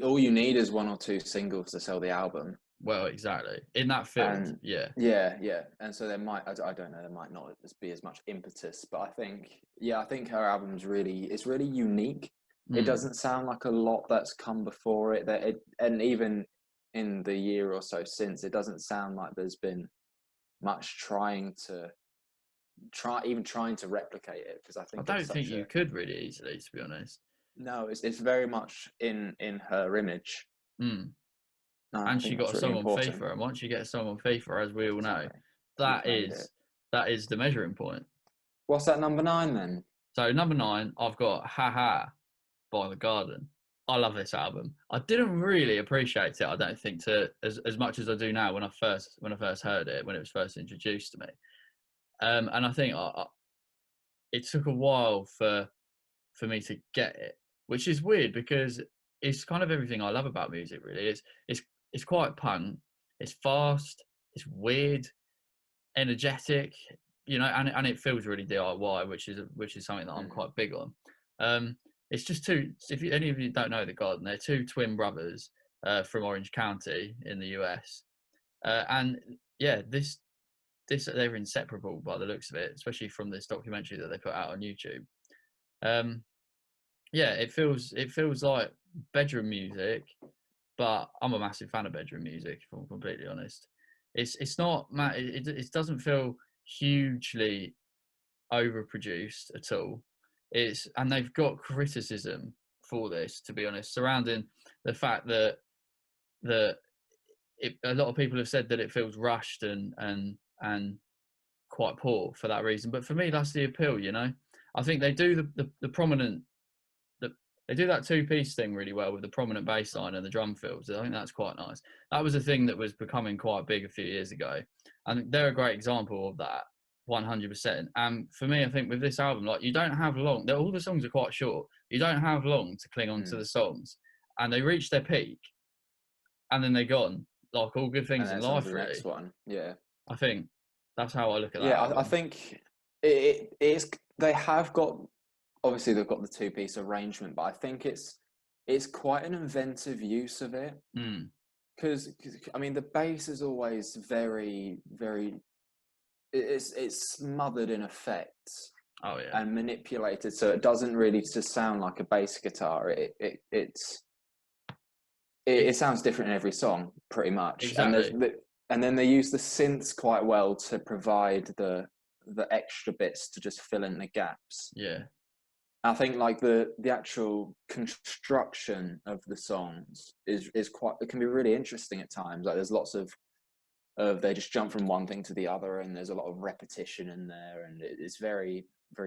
all you need is one or two singles to sell the album, Well, exactly. In that field, and yeah. yeah, and so there might I don't know there might not be as much impetus, but I think her album's it's really unique. It Mm. doesn't sound like a lot that's come before it and even in the year or so since, it doesn't sound like there's been much trying to replicate it, because I I think it's don't think such you a could really easily, to be honest. no, it's very much in her image. Mm. I And she think got that's a really song on important. FIFA, and once you get a song on FIFA, as we all know, Exactly. You've that made it. is that is the measuring point. What's that number 9 then? So number 9, I've got "Ha Ha" by The Garden. I love this album. I didn't really appreciate it, I don't think, to as much as I do now when I first heard it, when it was first introduced to me. And I think it took a while for me to get it, which is weird because it's kind of everything I love about music. Really, it's it's quite punk, it's fast, it's weird, energetic, and it feels really DIY, which is something that I'm Mm. quite big on. It's just two. If any of you don't know The Garden, they're two twin brothers from Orange County in the US, and yeah, this they're inseparable by the looks of it, especially from this documentary that they put out on YouTube. Um, yeah, it feels like bedroom music, but I'm a massive fan of bedroom music, if I'm completely honest. It's not it doesn't feel hugely overproduced at all. And they've got criticism for this, to be honest, surrounding the fact that a lot of people have said that it feels rushed and quite poor for that reason. But for me, that's the appeal, you know. I think they do the prominent the, they do that two-piece thing really well with the prominent bass line and the drum fills. I think that's quite nice. That was a thing that was becoming quite big a few years ago, and they're a great example of that, 100%. And for me, I think with this album, like, you don't have long. All the songs are quite short. You don't have long to cling on to Mm. the songs, and they reach their peak, and then they're gone. Like all good And things then in it's on to life, the next really. one. Yeah. I think that's how I look at that Yeah, I album. think it's they have got obviously they've got the two-piece arrangement, but I think it's quite an inventive use of it, Mm. because I mean the bass is always very it's smothered in effects Oh yeah, and manipulated, so it doesn't really just sound like a bass guitar. It it's sounds different in every song, pretty much. exactly. And then they use the synths quite well to provide the extra bits to just fill in the gaps. Yeah, I think like the actual construction of the songs is quite, it can be really interesting at times. Like there's lots of they just jump from one thing to the other, and there's a lot of repetition in there, and it's very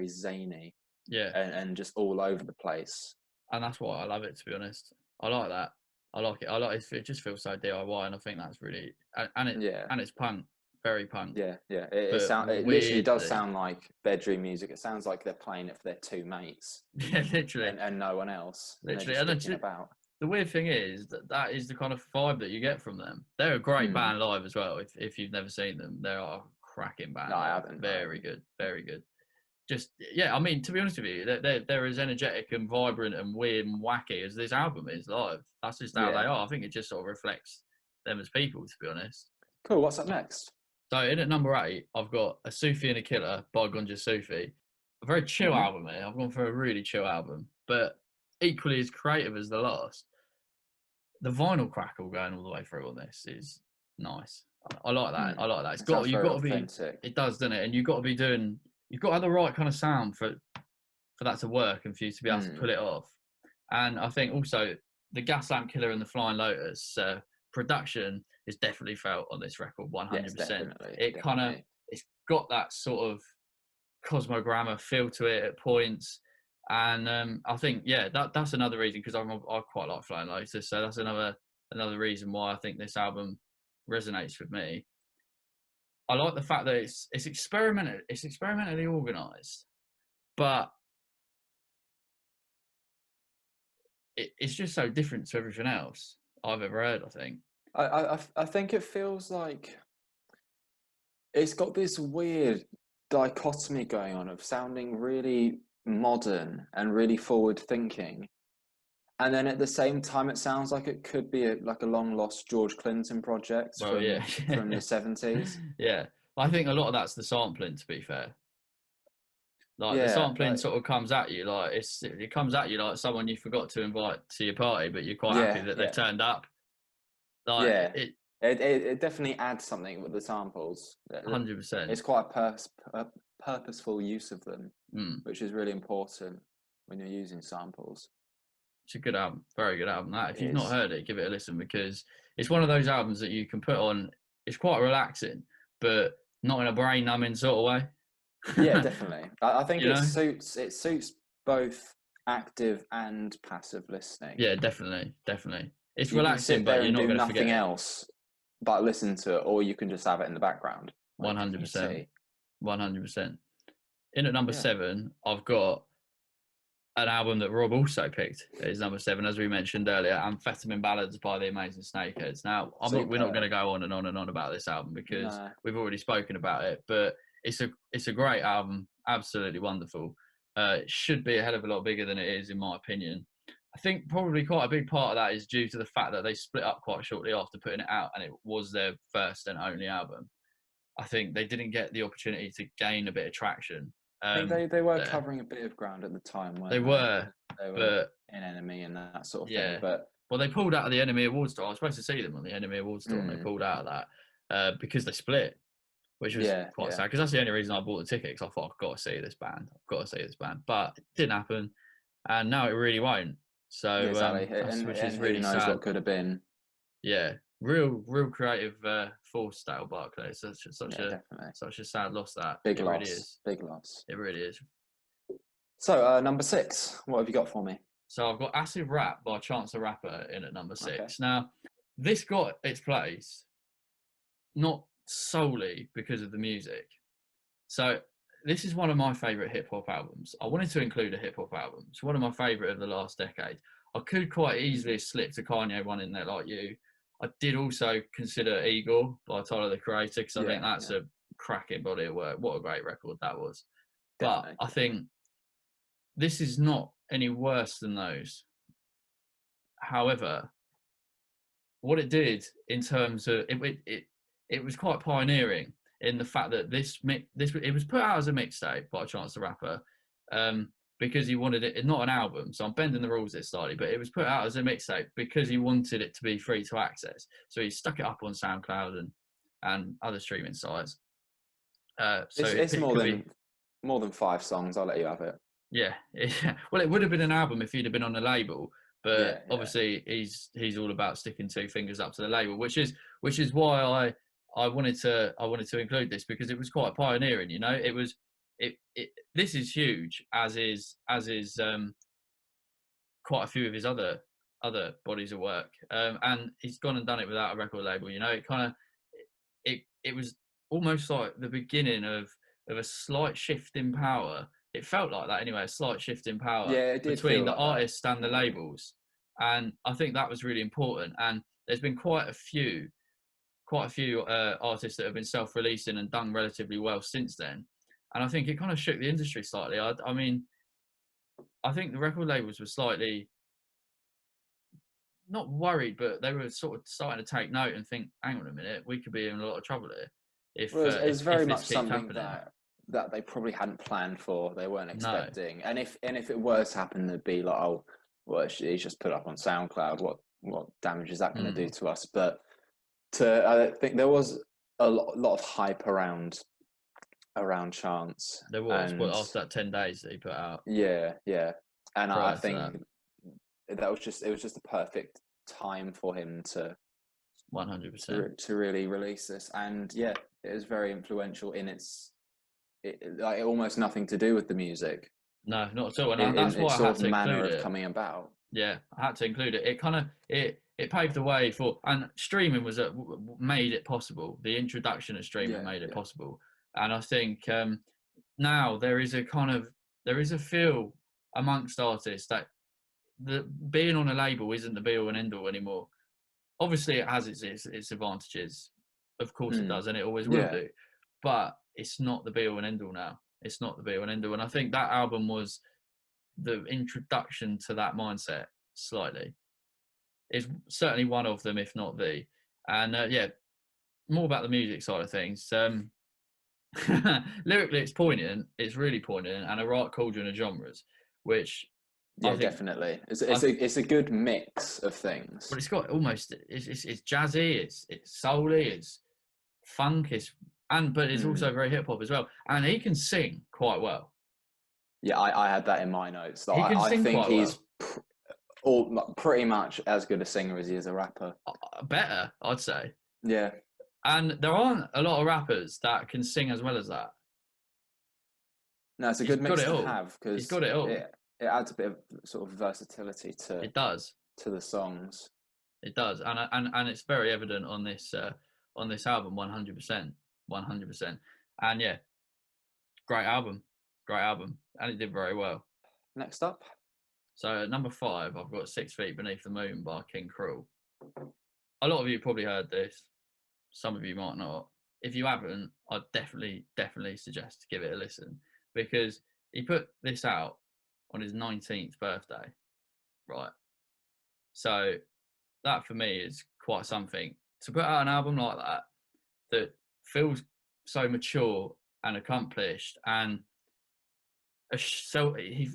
zany yeah. and just all over the place. And that's why I love it, to be honest. I like that. I like it. I like it. It just feels so DIY, and I think that's really Yeah. and it's punk, very punk, Yeah. but It literally does weirdly, sound like bedroom music. It sounds like they're playing it for their two mates yeah, literally, and no one else, and they're literally. just And dicking about. the weird thing is that is the kind of vibe that you get from them. They're a great Mm. band live as well. If you've never seen them, they are a cracking No, band I live. haven't. I Very haven't. good, very good. Just yeah, I mean, to be honest with you, they're as energetic and vibrant and weird and wacky as this album is live. That's just how they Yeah. are. I think it just sort of reflects them as people, to be honest. Cool. What's up next? So in at number 8, I've got A Sufi and a Killer by Gunja Sufi. A very chill Hmm. album here. I've gone for a really chill album, but equally as creative as the last. The vinyl crackle going all the way through on this is nice. I like that. Hmm. I like that. It sounds You've very got to be. authentic. It does, doesn't it? And you've got to have the right kind of sound for that to work and for you to be able to Hmm. pull it off. And I think also the Gaslamp Killer and the Flying Lotus production is definitely felt on this record, Yes, 100%. definitely, It kind of definitely. it's got that sort of cosmogramma feel to it at points. And I think that's another reason, because I quite like Flying Lotus, so that's another reason why I think this album resonates with me. I like the fact that it's experimentally organised, but it's just so different to everything else I've ever heard, I think. I think it feels like it's got this weird dichotomy going on of sounding really modern and really forward thinking. And then at the same time, it sounds like it could be like a long lost George Clinton project Well, yeah, from the 70s. yeah. I think a lot of that's the sampling. To be fair, like the Yeah, sampling sort of comes at you like it comes at you like someone you forgot to invite to your party, but you're quite happy yeah, that they've yeah, turned up. Like yeah. it, It definitely adds something with the samples. 100%. It's quite a purposeful use of them, Mm. which is really important when you're using samples. It's a good album, very good album. That if It you've not is. heard it, give it a listen because it's one of those albums that you can put on. It's quite relaxing, but not in a brain numbing sort of Yeah, way. definitely. I think You know? it suits both active and passive listening. Yeah, definitely, definitely. It's You can relaxing, sit but there you're and not do going to forget nothing it. else but listen to it, or you can just have it in the background while you're drinking your 100%, tea. 100%. In at number Yeah, 7, I've got an album that Rob also picked as number 7, as we mentioned earlier, Amphetamine Ballads by the Amazing Snakeheads. Now, we're not going to superb. go on and on and on about this album because No, we've already spoken about it, but it's a great album, absolutely wonderful. It should be a hell of a lot bigger than it is, in my opinion. I think probably quite a big part of that is due to the fact that they split up quite shortly after putting it out, and it was their first and only album. I think they didn't get the opportunity to gain a bit of traction I think they were there. covering a bit of ground at the time, They weren't they? were, They were but in Enemy and that sort of thing. yeah. But Well, they pulled out of the Enemy Awards tour. I was supposed to see them on the Enemy Awards tour, and they mm, pulled out of that because they split, which was yeah, quite yeah, sad. Because that's the only reason I bought the ticket. Because I thought I've got to see this band. I've got to see this band, but it didn't happen, and now it really won't. yeah, So exactly. that's which And is who really knows sad. what could have been? Yeah, real creative force, Dale Barclay. It's Yeah, definitely. such a sad loss that Big it really loss. is. Big loss. It really is. So, number 6. What have you got for me? So I've got Acid Rap by Chance the Rapper in at number Okay. 6. Now, this got its place not solely because of the music. So this is one of my favourite hip hop albums. I wanted to include a hip hop album. It's one of my favourite of the last decade. I could quite easily have slipped a Kanye one in there like you. I did also consider Igor by Tyler the Creator because I think Yeah, that's yeah, a cracking body of work. What a great record that was. But definitely, I definitely. think this is not any worse than those. However, what it did in terms of it was quite pioneering in the fact that this it was put out as a mixtape by Chance the Rapper because he wanted it not an album. So I'm bending the rules this slightly, but it was put out as a mixtape because he wanted it to be free to access. So he stuck it up on SoundCloud and other streaming sites. So It's it could be more than 5 songs. I'll let you have it. yeah, well, it would have been an album if he'd have been on the label, but Yeah, yeah. obviously he's all about sticking 2 fingers up to the label, which is why I wanted to include this because it was quite pioneering. You know, it was it this is huge as is quite a few of his other bodies of work, and he's gone and done it without a record label. You know, it kind of it was almost like the beginning of a slight shift in power. It felt like that anyway, a slight shift in power Yeah, it did between feel the like that. artists and the labels. And I think that was really important. And there's been quite a few artists that have been self-releasing and done relatively well since then. And I think it kind of shook the industry slightly. I mean, I think the record labels were slightly not worried, but they were sort of starting to take note and think, hang on a minute, we could be in a lot of trouble here Well, it was if very this much keeps something happening. that they probably hadn't planned for. They weren't No. expecting. And if it were to happen, they'd be like, "Oh, well, he's just put up on SoundCloud. What damage is that going to do Mm. to us?" But I think there was a lot of hype around Chance, There was, but and after that 10 days that he put out yeah, yeah, and I prior to that, think that was just it was just the perfect time for him 100%. to really release this. And yeah, it was very influential in like almost nothing to do with the music No, not at all. And in that's its why I sort had of to manner include of it. coming about. Yeah, I had to include it. It kind of it paved the way for, and streaming made it possible. The introduction of streaming Yeah, made it yeah, possible. And I think now there is a feel amongst artists that the being on a label isn't the be all and end all anymore. Obviously, it has its advantages. Of course, it mm, does, and it always will yeah, do. But it's not the be all and end all now. It's not the be all and end all. And I think that album was the introduction to that mindset slightly. Is certainly one of them, if not the. And yeah, more about the music side of things. Lyrically, it's poignant. It's really poignant, and a right cauldron of genres, which I Yeah, think. definitely. I, It's a good mix of things. but it's got almost it's jazzy, it's soul-y, it's funk, but it's also Mm. very hip hop as well. And he can sing quite well. Yeah, I had that in my notes. He can I sing think quite he's well. pretty much as good a singer as he is a rapper. Better, I'd say. Yeah. And there aren't a lot of rappers that can sing as well as that. No, it's a He's good got mix it to all. have He's because got it all. it adds a bit of sort of versatility It does. to the songs. It does, and it's very evident on this album, 100%, 100%. And yeah, great album, and it did very well. Next up, So at number 5, I've got 6 Feet Beneath the Moon by King Cruel. A lot of you probably heard this. Some of you might not. If you haven't, I'd definitely suggest to give it a listen, because he put this out on his 19th birthday, right? So that for me is quite something. To put out an album like that feels so mature and accomplished, and so he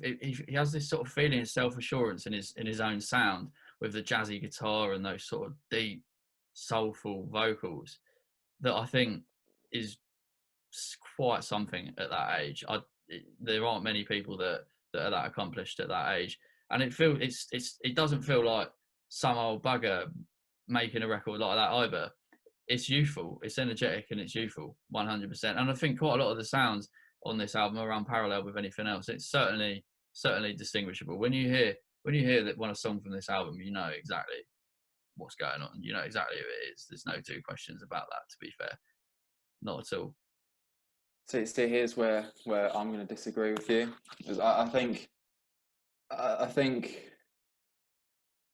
has this sort of feeling of self-assurance in his own sound, with the jazzy guitar and those sort of deep, soulful vocals, that I think is quite something at that age. There aren't many people that are that accomplished at that age, and it doesn't feel like some old bugger making a record like that either. It's youthful, it's energetic, and it's youthful, 100%. And I think quite a lot of the sounds on this album are unparalleled with anything else. It's certainly distinguishable. When you hear that one song from this album, you know exactly what's going on. You know exactly who it is. There's no two questions about that. To be fair, not at all. so here's where I'm going to disagree with you, because I think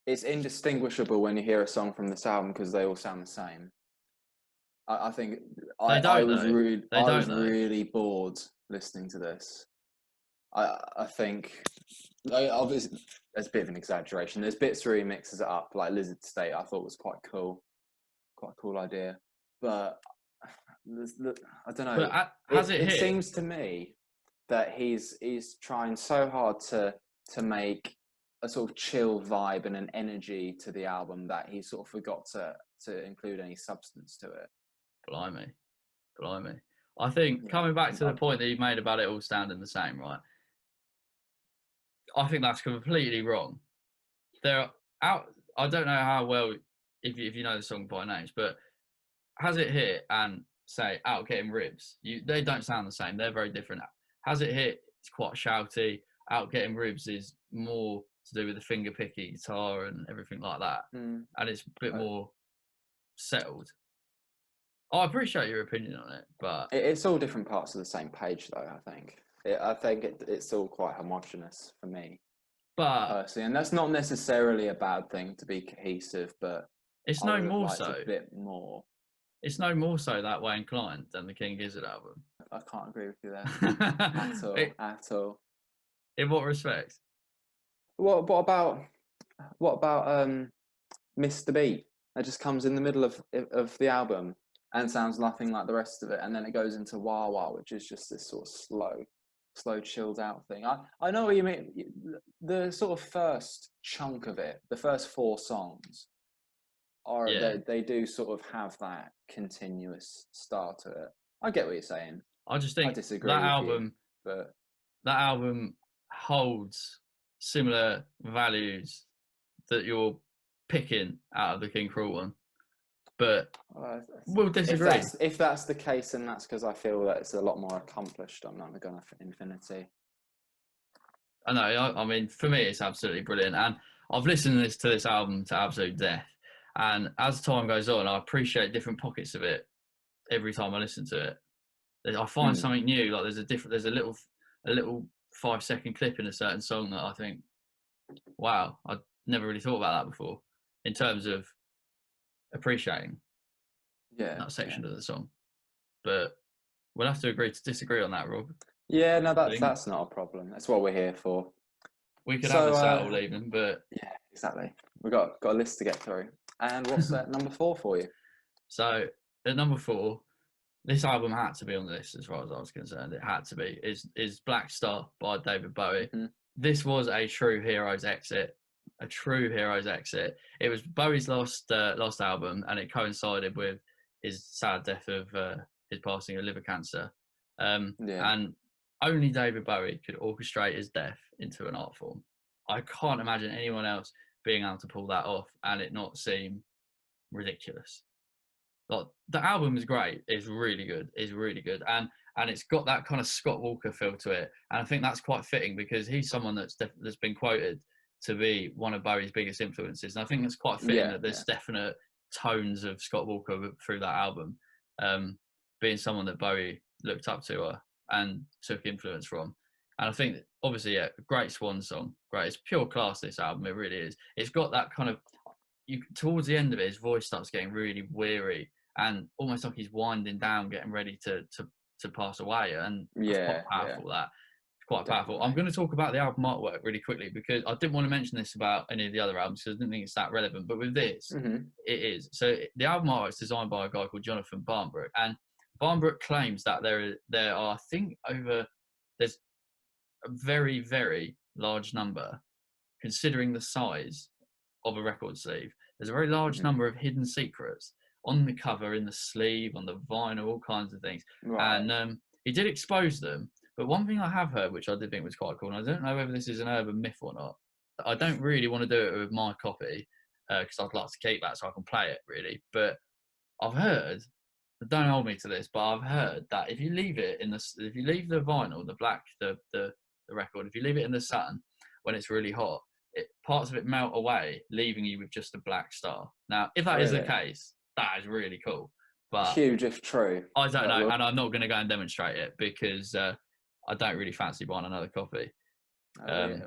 it's indistinguishable when you hear a song from this album because they all sound the same. I think They don't though. They I don't was though. really bored listening to this. I think obviously there's a bit of an exaggeration. There's bits where he mixes it up, like Lizard State. I thought was quite a cool idea. But I don't know. But has it It hit? seems to me that he's trying so hard to make a sort of chill vibe and an energy to the album that he sort of forgot to include any substance to it. Blimey, blimey. I think coming back to the I, point that you made about it all sounding the same, right? I think that's completely wrong. They're out. I don't know how well if you know the song by names, but Has It Hit and say Out Getting Ribs, they don't sound the same. They're very different. Has It Hit, it's quite shouty. Out Getting Ribs is more to do with the finger picky guitar and everything like that, and it's a bit more settled. I appreciate your opinion on it, but it's all different parts of the same page, though. I think it's all quite homogenous for me personally, and that's not necessarily a bad thing to be cohesive, but it's I no would have more liked so. a bit more. It's no more so that way inclined than the King Gizzard album. I can't agree with you there at all. In what respect? What about Mr. Beat? It just comes in the middle of the album and sounds nothing like the rest of it, and then it goes into Wah Wah, which is just this sort of slow, chilled out thing. I know what you mean. The sort of first chunk of it, the first 4 songs, they do sort of have that continuous start to it. I get what you're saying. I just think I disagree with you, but that album holds similar values that you're picking out of the King Cruel one, but we'll disagree. If that's the case, then that's because I feel that it's a lot more accomplished on Not Gonna Infinity. I know. I mean, for me, it's absolutely brilliant, and I've listened to this album to absolute death. And as time goes on, I appreciate different pockets of it every time I listen to it. I find something new. Like there's a little 5-second clip in a certain song that I think, wow, I'd never really thought about that before, in terms of appreciating that section of the song. But we'll have to agree to disagree on that, Rob. Yeah, no, that's not a problem. That's what we're here for. we could have a So settle even, but yeah, exactly. We've got a list to get through. And what's number 4 for you? so at number 4, this album had to be on the list as far as I was concerned. It had to be. Is Black Star by David Bowie. Hmm. This was a true hero's exit. A true hero's exit. It was Bowie's last album, and it coincided with his sad death of his passing of liver cancer. Yeah, And only David Bowie could orchestrate his death into an art form. I can't imagine anyone else being able to pull that off and it not seem ridiculous. Like, the album is great. It's really good. It's really good, and it's got that kind of Scott Walker feel to it. And I think that's quite fitting because he's someone that's been quoted to be one of Bowie's biggest influences. And I think it's quite fitting yeah, that yeah. there's definite tones of Scott Walker through that album, being someone that Bowie looked up to and took influence from. And I think that, obviously, yeah, great swan song. Great. It's pure class. This album, it really is. It's got that kind of. Towards the end of it, his voice starts getting really weary and almost like he's winding down, getting ready to pass away, and that's quite Yeah, yeah, powerful. It's quite powerful. I'm definitely. going to talk about the album artwork really quickly because I didn't want to mention this about any of the other albums because I didn't think it's that relevant. But with this, Hmm. it is. So the album artwork is designed by a guy called Jonathan Barnbrook, and Barnbrook claims that there are, I think, there's a very, very large number, considering the size of a record sleeve. There's a very large Hmm. number of hidden secrets on the cover, in the sleeve, on the vinyl, all kinds of things. Right. And he did expose them. But one thing I have heard, which I did think was quite cool, and I don't know whether this is an urban myth or not, I don't really want to do it with my copy because I'd like to keep that so I can play it, really. But I've heard, don't hold me to this, but I've heard that if you leave it if you leave the vinyl, the black, the record, if you leave it in the sun when it's really hot, parts of it melt away, leaving you with just a black star. Now, if that is the Really case, that is really cool. But huge if true. I don't That know, will. and I'm not going to go and demonstrate it because I don't really fancy buying another copy.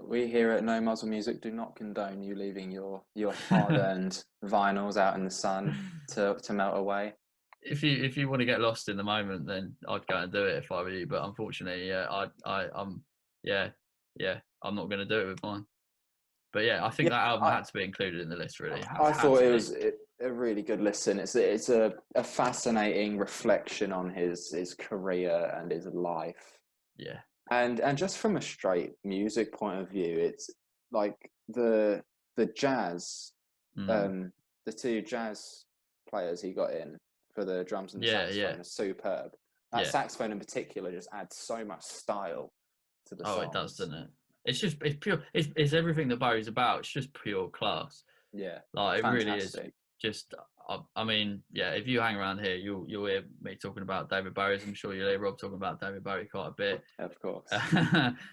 We here at No Muzzle Music do not condone you leaving your hard-earned vinyls out in the sun to melt away. If you want to get lost in the moment, then I'd go and do it if I were you. But unfortunately, yeah, yeah, I'm not going to do it with mine. But yeah, I think Yeah, that album I, had to be included in the list. Really, I had thought to it be. was a really good listen. It's a fascinating reflection on his career and his life. Yeah, And just from a straight music point of view, it's like the jazz, mm. um, the two jazz players he got in for the drums and the Yeah, yeah, saxophone are superb. That yeah. saxophone in particular just adds so much style to the Oh, it does, songs. doesn't it? It's pure. It's everything that Bowie's about. It's just pure class. Yeah, Like it really is. fantastic. Just, I mean, yeah. If you hang around here, you'll hear me talking about David Bowie. I'm sure you'll hear Rob talking about David Bowie quite a bit. Of course.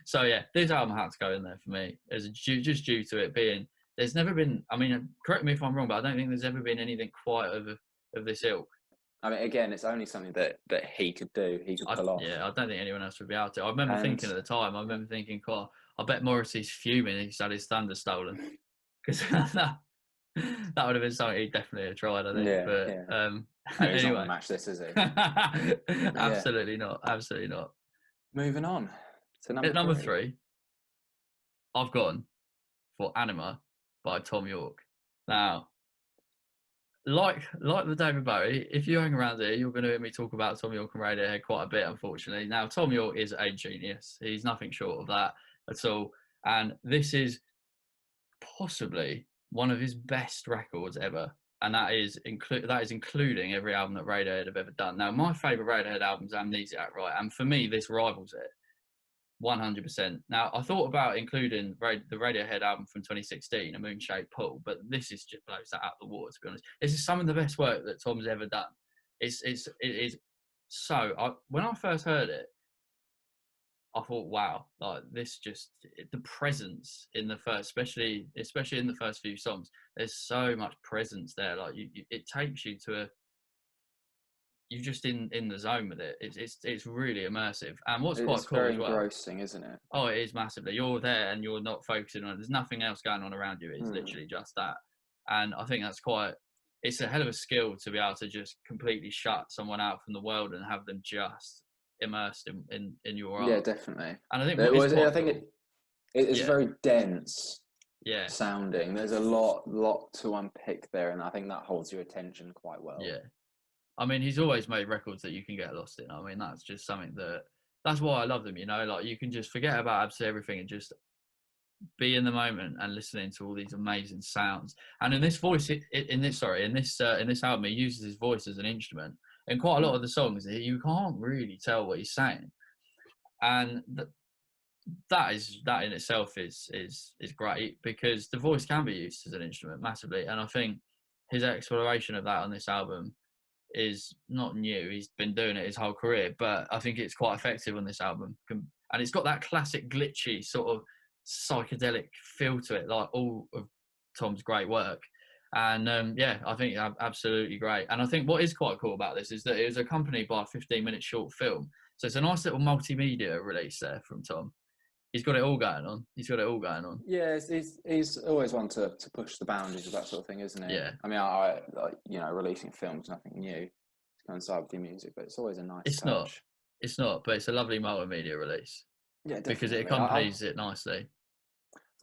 So yeah, this album had to go in there for me, just due to it being. There's never been. I mean, correct me if I'm wrong, but I don't think there's ever been anything quite of this ilk. I mean, again, it's only something that he could do. He could pull off. Yeah, I don't think anyone else would be able to. I remember And thinking at the time. I remember thinking, "God, I bet Morrissey's fuming. He's had his thunder stolen," because that would have been something he'd definitely have tried. I think, yeah, but yeah. Oh, he's not going to anyway, match this, is he? Yeah. absolutely not. Absolutely not. Moving on to number At number 3. 3, I've gone for Anima by Tom York. Now, like the David Bowie, if you hang around here, you're going to hear me talk about Tom York and Radiohead quite a bit, unfortunately. Now, Tom York is a genius. He's nothing short of that at all. And this is possibly one of his best records ever. And that is including every album that Radiohead have ever done. Now, my favourite Radiohead album is Amnesiac, right? And for me, this rivals it. 100%. Now, I thought about including the Radiohead album from 2016, A Moon-Shaped Pool, but this is just blows that out of the water, to be honest. This is some of the best work that Tom's ever done. It is so. When I first heard it, I thought, wow, like this the presence in the first, especially in the first few songs, there's so much presence there. Like it takes you to you're just in the zone with it. It's really immersive. And what's quite It's cool very as well. engrossing, isn't it? Oh, it is massively. You're there and you're not focusing on it. There's nothing else going on around you. It's Hmm. literally just that. And I think it's a hell of a skill to be able to just completely shut someone out from the world and have them just immersed in your Yeah, art. definitely. And I think It what is was. quite I think cool. It's Yeah, very dense yeah, sounding. There's a lot to unpick there, and I think that holds your attention quite well. yeah. I mean, he's always made records that you can get lost in. I mean, that's just something that's why I love them. You know, like you can just forget about absolutely everything and just be in the moment and listening to all these amazing sounds. And in this voice, in this album, he uses his voice as an instrument. In quite a lot of Mm. the songs, you can't really tell what he's saying, and that in itself is great because the voice can be used as an instrument massively. And I think his exploration of that on this album is not new. He's been doing it his whole career, but I think it's quite effective on this album. And it's got that classic glitchy sort of psychedelic feel to it, like all of Tom's great work. And yeah, I think absolutely great. And I think what is quite cool about this is that it was accompanied by a 15-minute short film. So it's a nice little multimedia release there from Tom. He's got it all going on. He's got it all going on. Yeah, he's always one to push the boundaries of that sort of thing, isn't he? Yeah. I mean, I like, releasing films, nothing new to coincide with your music, but it's always a nice It's not. touch. It's not, but it's a lovely multimedia release Yeah, because it definitely. accompanies it nicely.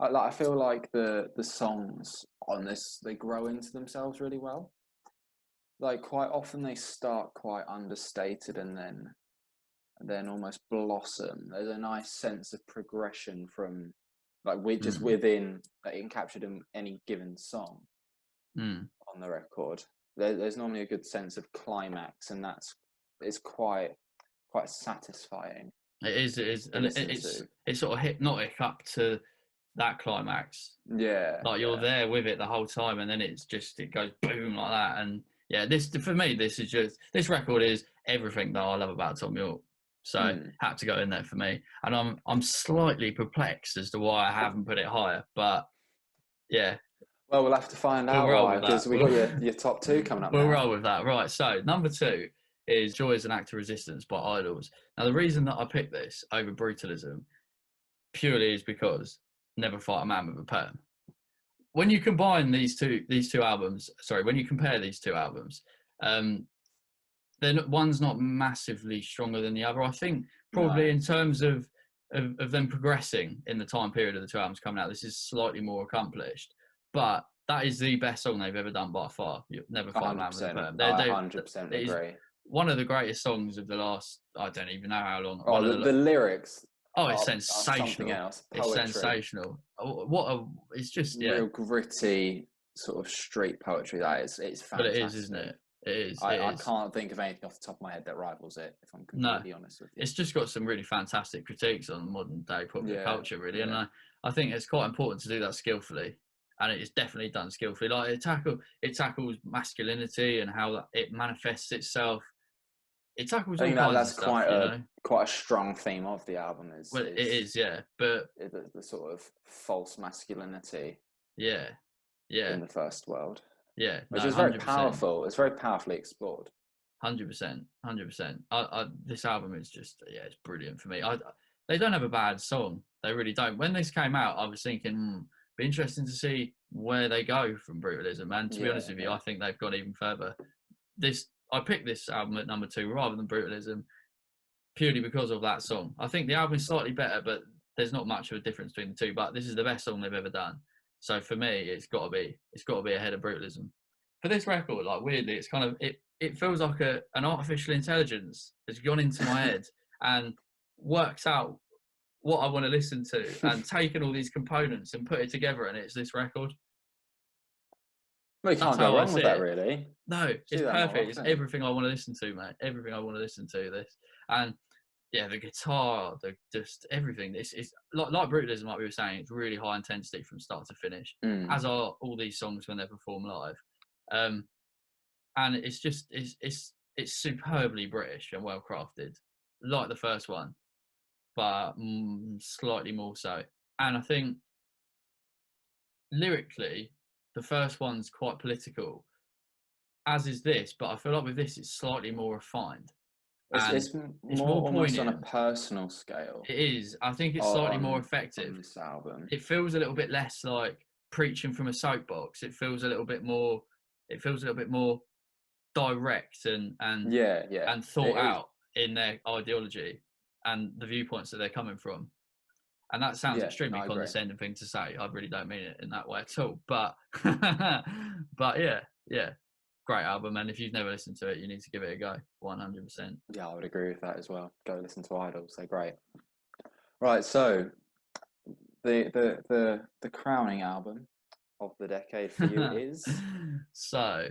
I feel like the songs on this, they grow into themselves really well. Like quite often they start quite understated and then almost blossom. There's a nice sense of progression from like we're just Mm, within like, encaptured in any given song mm. on the record. There's normally a good sense of climax, and it's quite satisfying It is, to and listen to. it's sort of hypnotic up to that climax. Yeah, Like you're yeah. there with it the whole time, and then it goes boom like that. And yeah, this for me, this record is everything that I love about Tom York. So Mm. had to go in there for me, and I'm slightly perplexed as to why I haven't put it higher, but yeah, Well, we'll have to find we'll out roll why with because that. we got your top two coming up We'll now. roll with that. Right. So number two is "Joy is an Act of Resistance" by Idols. Now, the reason that I picked this over Brutalism purely is because "Never Fight a Man with a Perm." When you combine these two albums, sorry, when you compare these two albums, um, then one's not massively stronger than the other. I think probably No. in terms of them progressing in the time period of the two albums coming out, this is slightly more accomplished. But that is the best song they've ever done by far. You Never Fight a Man with a 100%. Perm. I 100% It is agree. one of the greatest songs of the last, I don't even know how long. Oh, One of the lyrics oh, it's are something sensational. else. It's Poetry, sensational. It's just, yeah, real gritty sort of street poetry. That is, it's but it is, isn't fantastic. it? It I is. can't think of anything off the top of my head that rivals it. If I'm No, completely honest with you. it's just got some really fantastic critiques on modern day popular Yeah, culture, really. And yeah. I think it's quite important to do that skillfully. And it is definitely done skillfully. Like it tackles masculinity and how it manifests itself. It tackles I all think that kinds of that's stuff, you know. quite a strong theme of the album Well, it is, yeah. But is the sort of false masculinity yeah, yeah, in the first world, yeah. which No, is very 100%. powerful. It's very powerfully explored. 100%, 100%. This album is just, yeah, it's brilliant for me. They don't have a bad song. They really don't. When this came out, I was thinking, be interesting to see where they go from Brutalism. And to be Yeah, honest with you, yeah. I think they've gone even further. I picked this album at number two rather than Brutalism purely because of that song. I think the album is slightly better, but there's not much of a difference between the two. But this is the best song they've ever done. So for me, it's got to be ahead of Brutalism. For this record, like weirdly, it's kind of it feels like an artificial intelligence has gone into my head and works out what I want to listen to and taken all these components and put it together, and it's this record. Well, you That's can't go how I wrong see with that, it. really. No, See it's that more perfect. It's often. everything I want to listen to, mate. Everything I want to listen to. This and yeah, the guitar, the just everything. This is like Brutalism, like we were saying. It's really high intensity from start to finish, Mm. as are all these songs when they're performed live. And it's just it's superbly British and well crafted, like the first one, but slightly more so. And I think lyrically, the first one's quite political, as is this. But I feel like with this, it's slightly more refined and it's More more almost on a poignant. personal scale It is. I think it's slightly more on effective. this album. It feels a little bit less like preaching from a soapbox. It feels a little bit more. It feels a little bit more direct Yeah, yeah. and thought out in their ideology and the viewpoints that they're coming from. And that sounds Yeah, extremely I agree. condescending thing to say. I really don't mean it in that way at all. But but yeah, great album. And if you've never listened to it, you need to give it a go. 100%. Yeah, I would agree with that as well. Go listen to Idols; they're great. Right, so the crowning album of the decade for you is So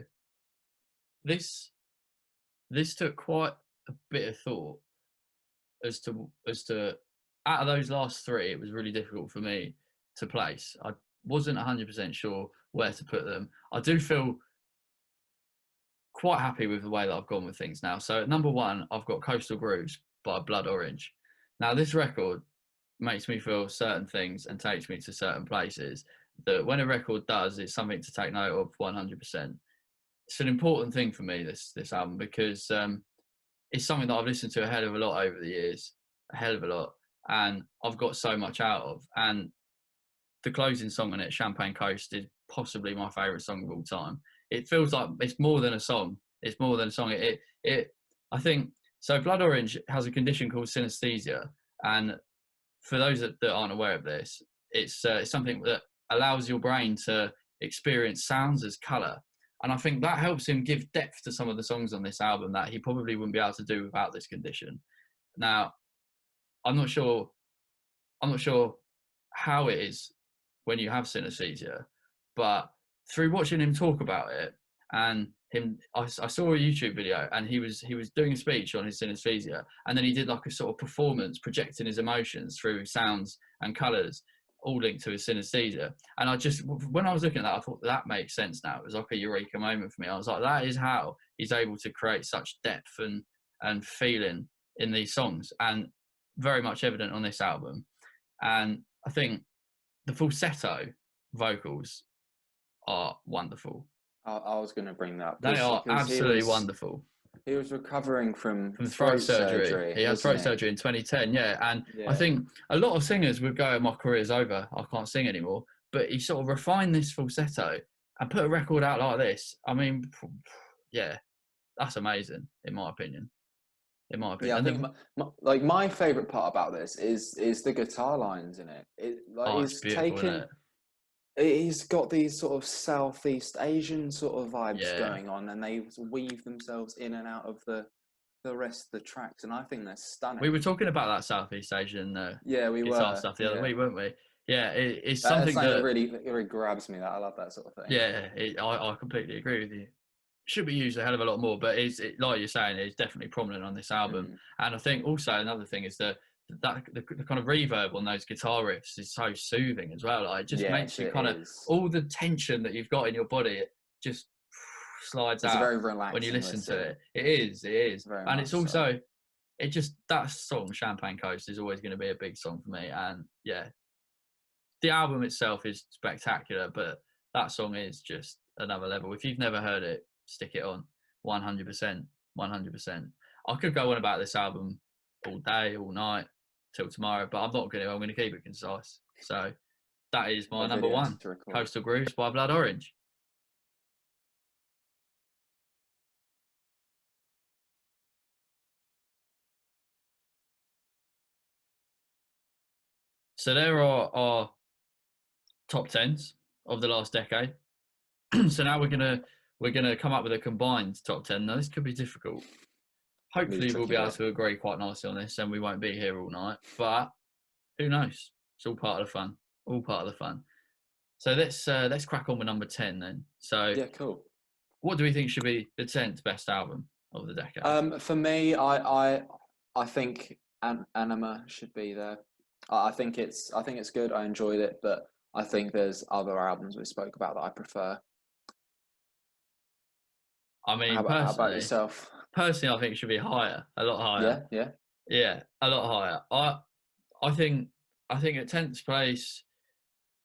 this took quite a bit of thought as to out of those last three, it was really difficult for me to place. I wasn't 100% sure where to put them. I do feel quite happy with the way that I've gone with things now. So at number one, I've got Coastal Grooves by Blood Orange. Now this record makes me feel certain things and takes me to certain places that when a record does, it's something to take note of 100%. It's an important thing for me, this album, because it's something that I've listened to a hell of a lot over the years, a hell of a lot, and I've got so much out of. And the closing song on it, Champagne Coast, is possibly my favourite song of all time. It feels like it's more than a song. It's more than a song. I think so. Blood Orange has a condition called synesthesia, and for those that aren't aware of this, it's something that allows your brain to experience sounds as colour. And I think that helps him give depth to some of the songs on this album that he probably wouldn't be able to do without this condition. Now, I'm not sure I'm not sure how it is when you have synesthesia, but through watching him talk about it and I saw a YouTube video and he was doing a speech on his synesthesia, and then he did like a sort of performance projecting his emotions through sounds and colours, all linked to his synesthesia. And when I was looking at that, I thought that makes sense now. It was like a eureka moment for me. I was like, that is how he's able to create such depth and feeling in these songs, and very much evident on this album. And I think the falsetto vocals are wonderful. I was going to bring that up They because are absolutely wonderful. he was recovering from From throat throat surgery. surgery, He had wasn't throat he? surgery in 2010, yeah. And I Yeah, think a lot of singers would go, my career's over, I can't sing anymore. But he sort of refined this falsetto and put a record out like this. I mean, yeah, that's amazing, in my opinion. In my yeah. I opinion. think And like my favorite part about this is the guitar lines in it. It like oh, it's he's beautiful, isn't taken. it? He's got these sort of Southeast Asian sort of vibes Yeah. going on, and they weave themselves in and out of the rest of the tracks, and I think they're We stunning. were talking about that Southeast Asian Yeah, we guitar were. stuff the other Yeah, week, weren't we? Yeah, it's that's something something that that, really grabs me. That I love that sort of thing. yeah, I completely agree with you. Should be used a hell of a lot more, but like you're saying, it's definitely prominent on this album. Mm. And I think also another thing is the kind of reverb on those guitar riffs is so soothing as well. Like, it just makes Yes, you it kind of, is. all the tension that you've got in your body, it just slides It's a out very when you relaxing listen to listen. it. It is, Very and it's much so. also, it just, that song Champagne Coast is always going to be a big song for me. And yeah, the album itself is spectacular, but that song is just another level. If you've never heard it, stick it on. 100%. 100%. I could go on about this album all day, all night, till tomorrow, but I'm not going to. I'm going to keep it concise. So that is my Got number videos one, to record. Coastal Grooves by Blood Orange. So there are our top tens of the last decade. So now we're gonna come up with a combined top ten. Now this could be difficult. Be a Hopefully we'll tricky be able bit. to agree quite nicely on this, and we won't be here all night. But who knows? It's all part of the fun. All part of the fun. So let's crack on with number 10 then. So Yeah, cool. what do we think should be the 10th best album of the decade? For me, I think Anima should be there. I think it's good. I enjoyed it, but I think there's other albums we spoke about that I prefer. I mean, How about yourself? personally, I think it should be higher, a lot higher. Yeah, yeah. Yeah, a lot higher. I think at 10th place,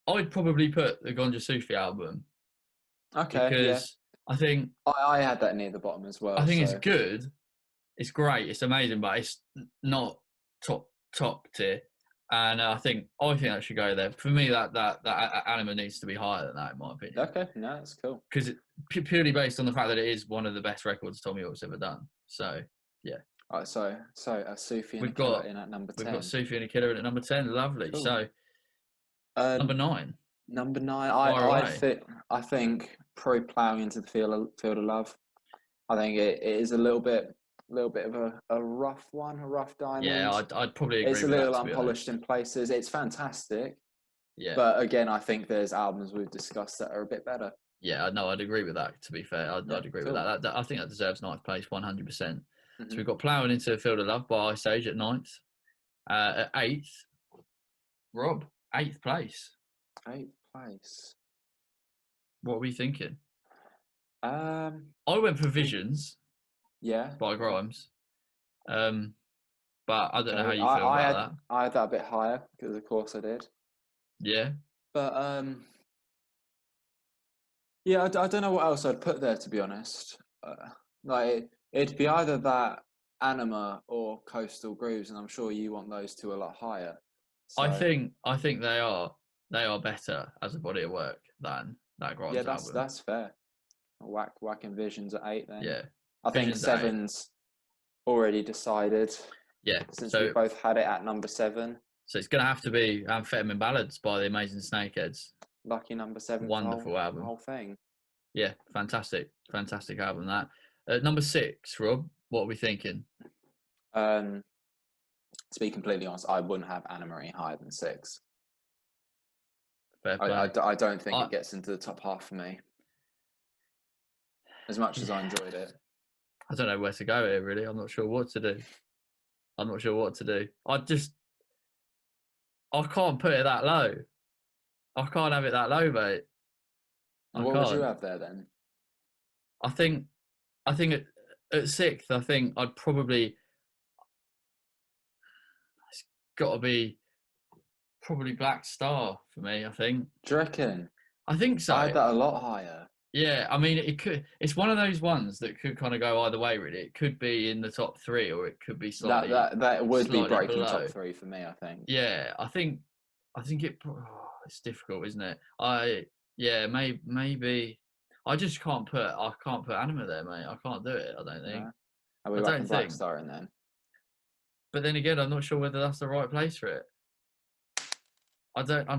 I'd probably put the Gonja Sufi album Okay, yeah. because I think I had that near the bottom as I well. think it's So good. It's great. It's amazing, but it's not top tier. And I think that should go there. For me, that anima needs to be higher than that, in my opinion, okay, no, that's cool. because purely based on the fact that it is one of the best records Tommy York's ever done. So yeah, Right, so Sufi and a We've killer got in at number we've got 10. Sufi and a Killer in at number 10. Lovely. Cool. So number Um, 9. Number 9, Fire away. I think probably ploughing into the field of love. I think it is a little bit of a rough one, a rough Yeah, diamond. I'd probably It's agree a with that, little to be unpolished honest. in places. It's fantastic, Yeah. but again, I think there's albums we've discussed that are a bit better. Yeah, no, I'd agree with that, to be fair. Yeah, I'd agree with cool. that. I think that deserves ninth place, 100%. So Hmm. we've got Ploughing into a Field of Love by Ice Age at ninth. At eighth, Rob, eighth place. 8th place. What are we thinking? Um, I went for Visions yeah, by yeah. Grimes. But I don't know how Okay, you feel about that. I had that a bit higher because of course I did, Yeah. but yeah, I don't know what else I'd put there, to be honest. Like it'd be either that Anima or Coastal Grooves, and I'm sure you want those two a lot higher. So I think they are better as a body of work than that yeah, Grimes album. that's fair. Whacking Visions at 8 then. Yeah. I think Visions at 8. seven's already decided Yeah. since we both had it at number 7. So it's gonna have to be Amphetamine Ballads by the Amazing Snakeheads. Lucky number 7 for Wonderful the album. whole thing. Yeah, fantastic album. That number 6, Rob. What are we thinking? To be completely honest, I wouldn't have Anna Marie higher than 6. Fair play. I don't think I, it gets into the top half for me, as much as I enjoyed it. I don't know where to go here. Really, I'm not sure what to do. I can't put it that low. I can't have it that low, mate. And I what would you can't. have there then? I think at 6th, I think I'd probably it's got to be probably Black Star for me. Do you reckon? I think I had so. that a lot higher. Yeah, I mean, it could. It's one of those ones that could kind of go either way. Really, it could be in the top 3, or it could be That would be slightly breaking below. top 3 for me, I think. Yeah, I think it's difficult, isn't it? Yeah, maybe. I just I can't put Anima there, mate. I can't do it. I don't think. No? Are we I don't whacking Black think. Star in then? But then again, I'm not sure whether that's the right place for it. I don't. I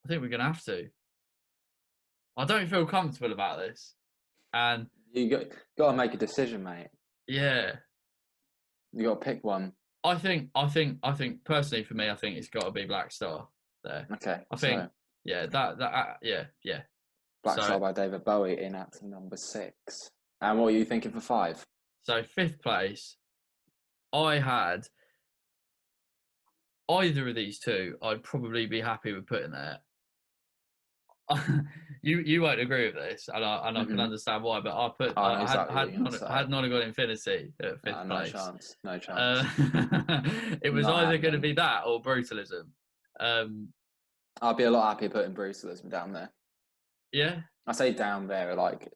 think we're gonna have to. I don't feel comfortable about this, and Got to make a decision, mate. yeah, You got to pick one. I think personally for me, I think it's got to be Black Star there. Okay, I so think yeah, yeah. Black So Star by David Bowie in at number 6. And what are you thinking for 5? so 5th place, I had either of these two. I'd probably be happy with putting there. You won't agree with this, and I can understand why. But I know I exactly what you're going to say. had Nonagon Infinity at 5th No place. chance. No chance. It was Not either going to happening. be that or Brutalism. I'd be a lot happier putting Brutalism down there. Yeah, I say down there, like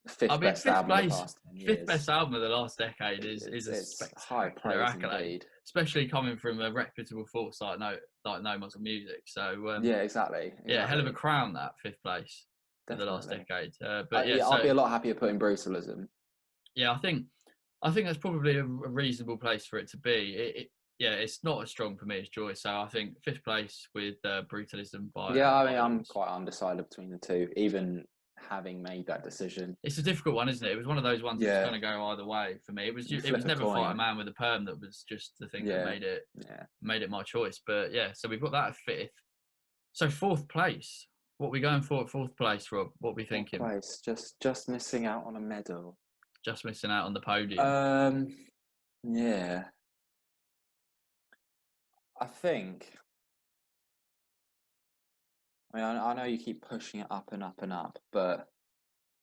fifth best album of the past 10 years. fifth best album of the last decade is a it's high spectacular praise accolade, indeed. Especially coming from a reputable force like No Muzzle Music. So yeah, exactly. Yeah, hell of a crown, that 5th place for the last decade. But yeah, I'll be a lot happier putting Brutalism. Yeah, I think that's probably a reasonable place for it to be. Yeah, it's not as strong for me as Joy, so I think 5th place with Brutalism by. Yeah, I mean, I'm quite undecided between the two, even having made that decision. It's a difficult one, isn't it? It was one of those ones that's going to go either way for me. It was never Fight a Man with a Perm that was just the thing that made it my choice. But yeah, so we've got that at 5th. So 4th place. What are we going for at 4th place, Rob? What are we thinking? 4th place, just missing out on a medal. Just missing out on the podium. Yeah. I think. I mean, I know you keep pushing it up and up and up, but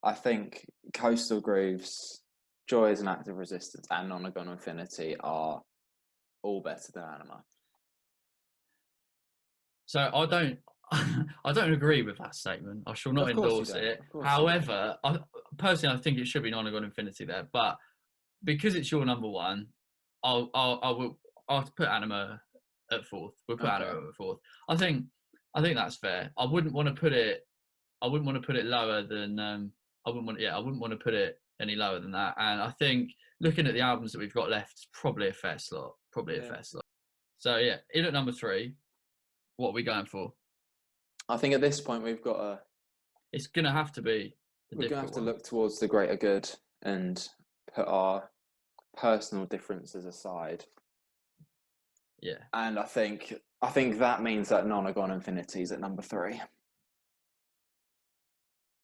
I think Coastal Grooves, Joy is an Act of Resistance, and Nonagon Infinity are all better than Anima. So I don't agree with that statement. I shall not endorse it. However, personally, I think it should be Nonagon Infinity there. But because it's your number one, I'll put Anima at 4th. We'll put Anima at 4th. I think that's fair. I wouldn't want to put it lower than I wouldn't want to put it any lower than that. And I think looking at the albums that we've got left, it's probably a fair slot. Probably a Yeah. fair slot. So yeah, in at number 3, what are we going for? I think at this point we've got to It's gonna have to be the we're gonna have difficult to one. look towards the greater good and put our personal differences aside. Yeah, And I think that means that Non-Agone Infinity is at number 3.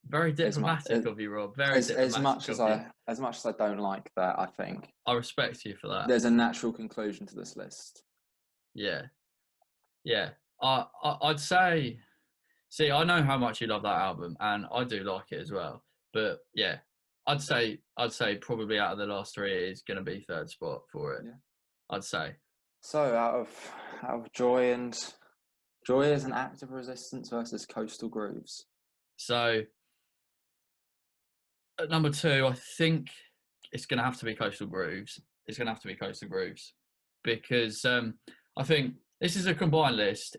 very As much diplomatic of you, Rob. Very diplomatic of you. as much as I don't like that, I think I respect you for that. there's a natural conclusion to this list. Yeah, yeah. I'd say. See, I know how much you love that album, and I do like it as well. But yeah, I'd say probably out of the last 3, it is going to be third spot for it. Yeah. I'd say. So out of Joy as an act of resistance versus Coastal Grooves. So at number 2, I think it's going to have to be Coastal Grooves. It's going to have to be Coastal Grooves because I think this is a combined list.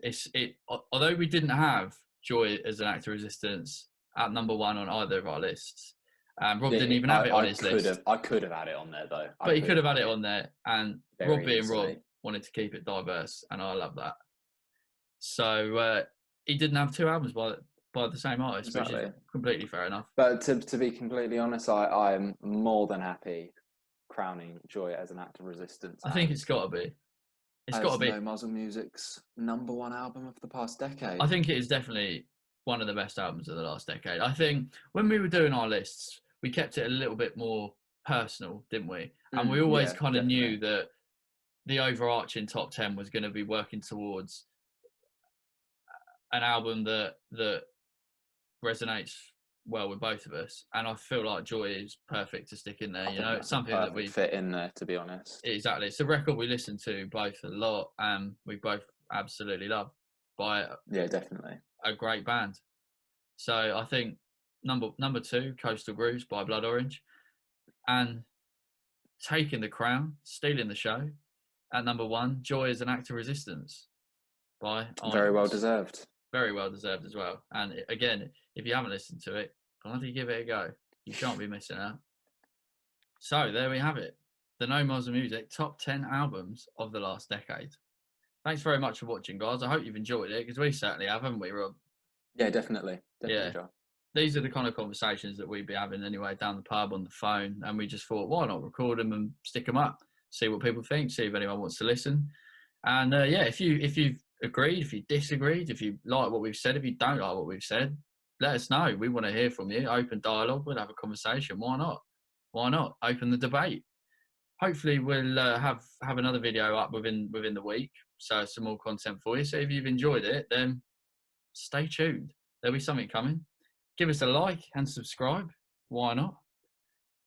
Although we didn't have Joy as an act of resistance at number 1 on either of our lists. Rob didn't even have it on his list. I could have had it on there though. But he could have had it on there, and Rob being Rob easily. wanted to keep it diverse, and I love that. So he didn't have 2 albums by the same artist, which is completely fair enough. But to be completely honest, I'm more than happy crowning Joy as an act of resistance. I think it's got to be. It's got to be. No Muzzle Music's number 1 album of the past decade. I think it is definitely one of the best albums of the last decade. I think when we were doing our lists, we kept it a little bit more personal, didn't we? And we always kind of knew that the overarching top 10 was going to be working towards an album that resonates well with both of us, and I feel like Joy is perfect to stick in there. It's something that we fit in there, to be honest. Exactly, it's a record we listen to both a lot, and we both absolutely love. By definitely a great band. So I think number 2, Coastal Grooves by Blood Orange, and taking the crown, stealing the show at number 1, Joy is an Act of Resistance by Arnie. Very well deserved. Very well deserved as well. And again, if you haven't listened to it, bloody give it a go. You shan't be missing out. So there we have it. The No Muzzlemusic top 10 albums of the last decade. Thanks very much for watching, guys. I hope you've enjoyed it, because we certainly have, haven't we, Rob? Yeah, definitely. John. These are the kind of conversations that we'd be having anyway down the pub on the phone, and we just thought, why not record them and stick them up, see what people think, see if anyone wants to listen. And if you've agreed, if you disagreed, if you like what we've said, if you don't like what we've said, let us know. We want to hear from you. Open dialogue. We'll have a conversation. Why not? Why not? Open the debate. Hopefully we'll have another video up within the week, so some more content for you. So if you've enjoyed it, then stay tuned. There'll be something coming. Give us a like and subscribe. Why not?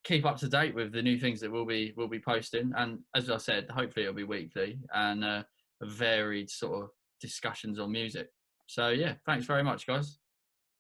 Keep up to date with the new things that we'll be posting. And as I said, hopefully it'll be weekly and varied sort of discussions on music. So yeah, thanks very much, guys.